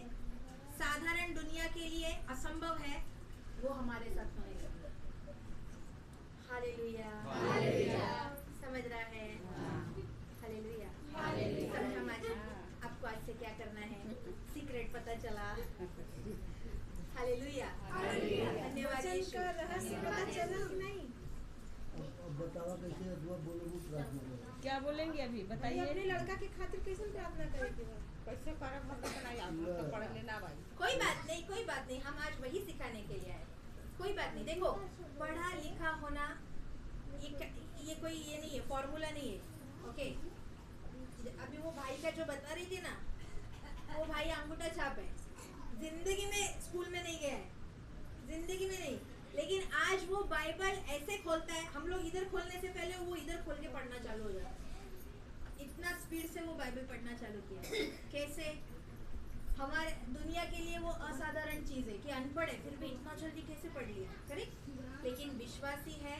साधारण दुनिया के लिए असंभव है वो हमारे साथ होने लगी। हालेलुया। समझ रहा है? हालेलुया। समझा माजी? आपको आज से क्या करना है, सीक्रेट पता चला। हालेलुया। धन्यवाद यीशु। रहस्य पता चला कि नहीं? अब बतावा कैसे दुआ बोलोगे प्रार्थना करो। क्या बोलेंगे अभी भाई बताइए। अपने लड़का के खातिर कैसे प्रार्थना करेगी? कैसे करब हम तो नहीं आता तो पढ़ लेना भाई। कोई बात नहीं, हम आज वही सिखाने के लिए आए। कोई बात नहीं। देखो, पढ़ा लिखा होना ये कोई ये नहीं है, फॉर्मूला नहीं है। ओके, अभी वो भाई का जो बता रही थी ना, वो भाई अंगूठा छाप है, जिंदगी में स्कूल में नहीं गया है, जिंदगी में नहीं, लेकिन आज वो बाइबल ऐसे खोलता है, हम लोग इधर खोलने से पहले वो इधर खोल के पढ़ना चालू हो जाता है। इतना स्पीड से वो बाइबल पढ़ना चालू किया। कैसे? हमारे दुनिया के लिए वो असाधारण चीज है कि अनपढ़ है फिर भी इतना जल्दी कैसे पढ़ लिया, करेक्ट? लेकिन विश्वासी है,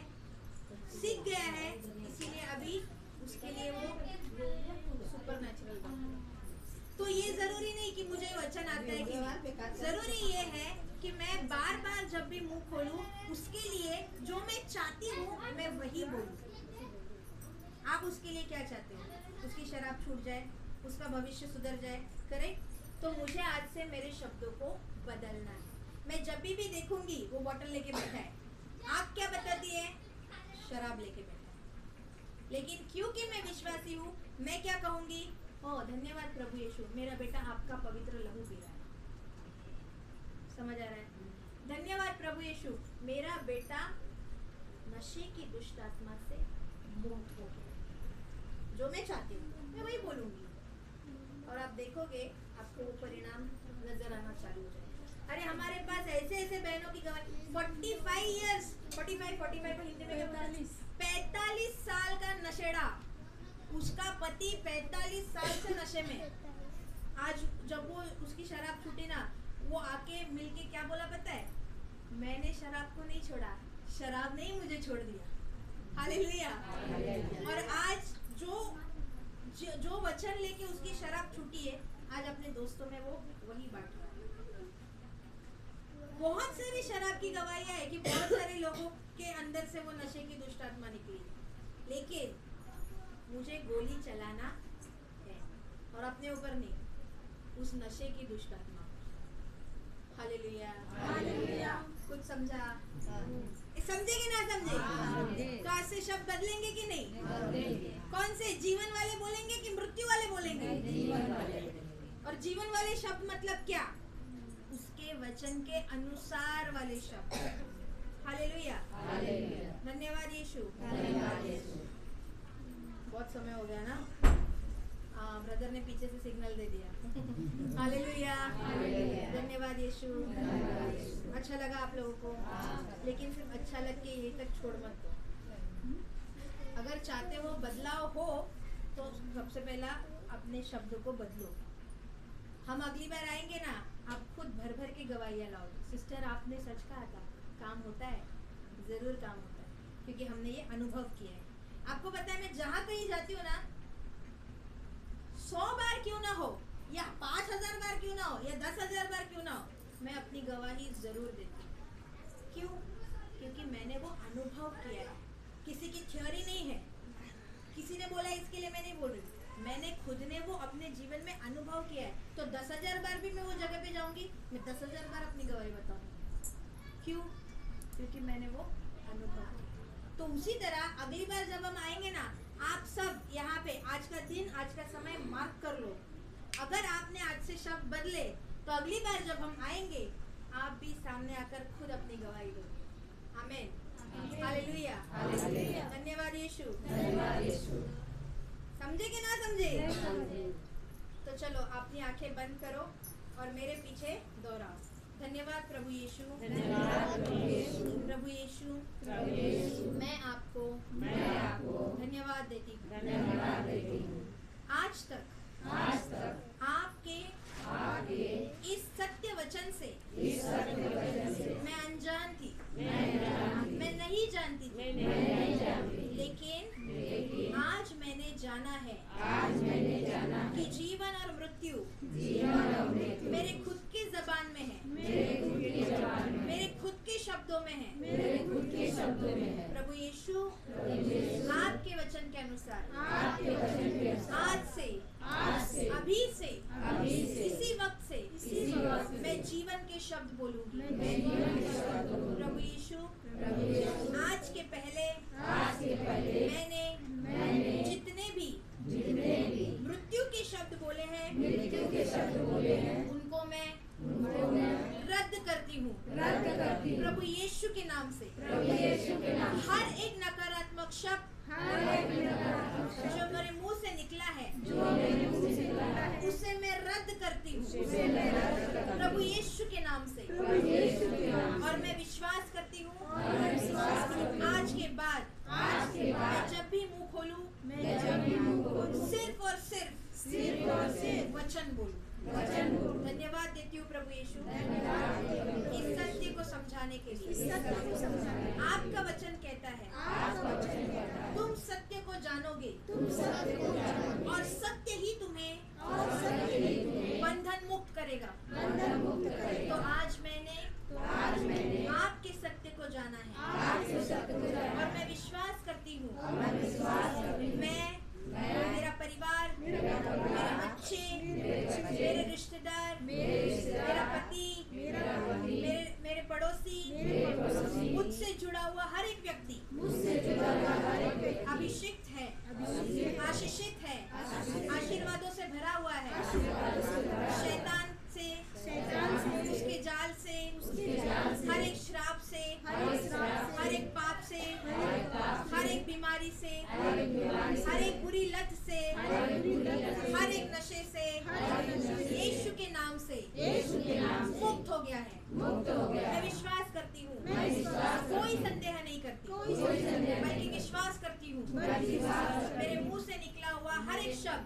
सीख गया है, इसीलिए अभी उसके लिए वो सुपर नेचुरल बन गया। तो ये जरूरी नहीं कि मुझे वचन आता है कि नहीं, जरूरी ये है कि मैं बार बार जब भी मुंह खोलूं उसके लिए जो मैं चाहती हूँ मैं वही बोलूं। आप उसके लिए क्या चाहते हो? उसकी शराब छूट जाए, उसका भविष्य सुधर जाए, करेक्ट? तो मुझे आज से मेरे शब्दों को बदलना है। मैं जब भी देखूंगी वो बॉटल लेके बैठा है, आप क्या बताती है? शराब लेके बैठा है। लेकिन क्योंकि मैं विश्वासी हूँ, मैं क्या कहूंगी? ओह धन्यवाद प्रभु यीशु, मेरा बेटा आपका पवित्र लहू पी रहा है। समझ आ रहा है? धन्यवाद प्रभु यीशु, मेरा बेटा नशे की दुष्ट आत्मा से मुक्त हो गया। जो मैं चाहती हूँ मैं वही बोलूंगी, और आप देखोगे आपको वो परिणाम नजर आना चालू हो जाएगा। अरे हमारे पास ऐसे बहनों की गवाही, 45 इयर्स, 45 को हिंदी में क्या बोलते हैं? 45 साल का नशेड़ा, उसका पति 45 साल से नशे में। आज जब वो उसकी शराब छूटी ना, वो आके मिलके क्या बोला पता है? मैंने शराब को नहीं छोड़ा, शराब ने ही मुझे छोड़ दिया। हालेलुया। और आज जो वचन लेके उसकी शराब छूटी है, आज अपने दोस्तों में वो वही बांट रहा है। बहुत सारी शराब की गवाहियां है कि बहुत सारे लोगों के अंदर से वो नशे की दुष्ट आत्मा निकली, लेकिन मुझे गोली चलाना है और अपने ऊपर नहीं, उस नशे की दुष्ट आत्मा। हालेलुया। कुछ समझा? समझे कि ना समझे? तो आज से शब्द बदलेंगे कि नहीं? कौन से? जीवन वाले बोलेंगे कि मृत्यु वाले बोलेंगे? और जीवन वाले शब्द मतलब क्या? उसके वचन के अनुसार वाले शब्द। हालेलुया। धन्यवाद यीशु। बहुत समय हो गया ना, ब्रदर ने पीछे से सिग्नल दे दिया। हालेलुया। धन्यवाद यीशु। अच्छा लगा आप लोगों को, लेकिन सिर्फ अच्छा लग के यही तक छोड़ मत दो। अगर चाहते हो बदलाव हो तो सबसे पहला अपने शब्दों को बदलो। हम अगली बार आएंगे ना, आप खुद भर भर के गवाहियाँ लाओगे, सिस्टर आपने सच कहा था, काम होता है, जरूर काम होता है, क्योंकि हमने ये अनुभव किया है। आपको पता है, मैं जहाँ कहीं जाती हूँ ना, 100 बार क्यों ना हो, या 5000 बार क्यों ना हो, या 10,000 बार क्यों ना हो, मैं अपनी गवाही जरूर देती हूँ। क्यों? क्योंकि मैंने वो अनुभव किया है। किसी की थ्योरी नहीं है, किसी ने बोला इसके लिए मैं नहीं बोल रही, मैंने खुद ने वो अपने जीवन में अनुभव किया है। तो 10,000 बार भी मैं वो जगह पे जाऊंगी, मैं 10,000 बार अपनी गवाही बताऊंगी। क्यों? क्योंकि मैंने वो अनुभव किया। तो उसी तरह अगली बार जब हम आएंगे ना, आप सब यहाँ पे आज का दिन, आज का समय मार्क कर लो। अगर आपने आज से शब्द बदले तो अगली बार जब हम आएंगे, आप भी सामने आकर खुद अपनी गवाही दोगे। आमीन। हालेलुया। धन्यवाद यीशु। समझे कि ना समझे? तो चलो अपनी आंखें बंद करो और मेरे पीछे दोहराओ। धन्यवाद प्रभु यीशु। प्रभु यीशु, मैं आपको धन्यवाद देती हूँ। आज तक आपके इस सत्य वचन से मैं अनजान थी, मैं नहीं जानती थी, लेकिन आज मैंने जाना है कि जीवन और मृत्यु मेरे खुद की जबान में है, मेरे खुद के शब्दों में है। प्रभु यीशु आपके वचन के अनुसार आज से अभी से इसी वक्त से मैं जीवन के शब्द बोलूंगी। प्रभु यीशु आज के पहले मैंने जितने भी मृत्यु के शब्द बोले हैं उनको मैं रद्द करती हूँ प्रभु यीशु के नाम से। हर एक नकारात्मक शब्द जो मेरे मुंह से निकला है उसे मैं रद्द करती हूँ प्रभु यीशु के नाम से। और मैं विश्वास करती हूँ आज के बाद मैं जब भी मुंह खोलूं सिर्फ और सिर्फ वचन बोलूं। धन्यवाद देती हूँ प्रभु यीशु इस सत्य को समझाने के लिए। आपका वचन कहता है तुम सत्य को जानोगे और सत्य ही तुम्हें बंधन मुक्त करेगा। तो आज मैंने आपके सत्य को जाना है और मैं विश्वास करती हूँ मेरा परिवार, मेरे बच्चे, मेरे रिश्तेदार, मेरा पति, मेरे पड़ोसी, मुझसे जुड़ा हुआ हर एक व्यक्ति अभिषिक्त है, आशीषित है, आशीर्वादों से भरा हुआ है। शैतान से उसके जाल से, हर एक श्राप से, हर एक पाप से, हर एक बीमारी से, हर एक बुरी लत से, हर एक नशे से यीशु के नाम से मुक्त हो गया है। मैं विश्वास करती हूँ, कोई संदेह नहीं करती, बल्कि विश्वास करती हूँ। मेरे मुंह से निकला हुआ हर एक शब्द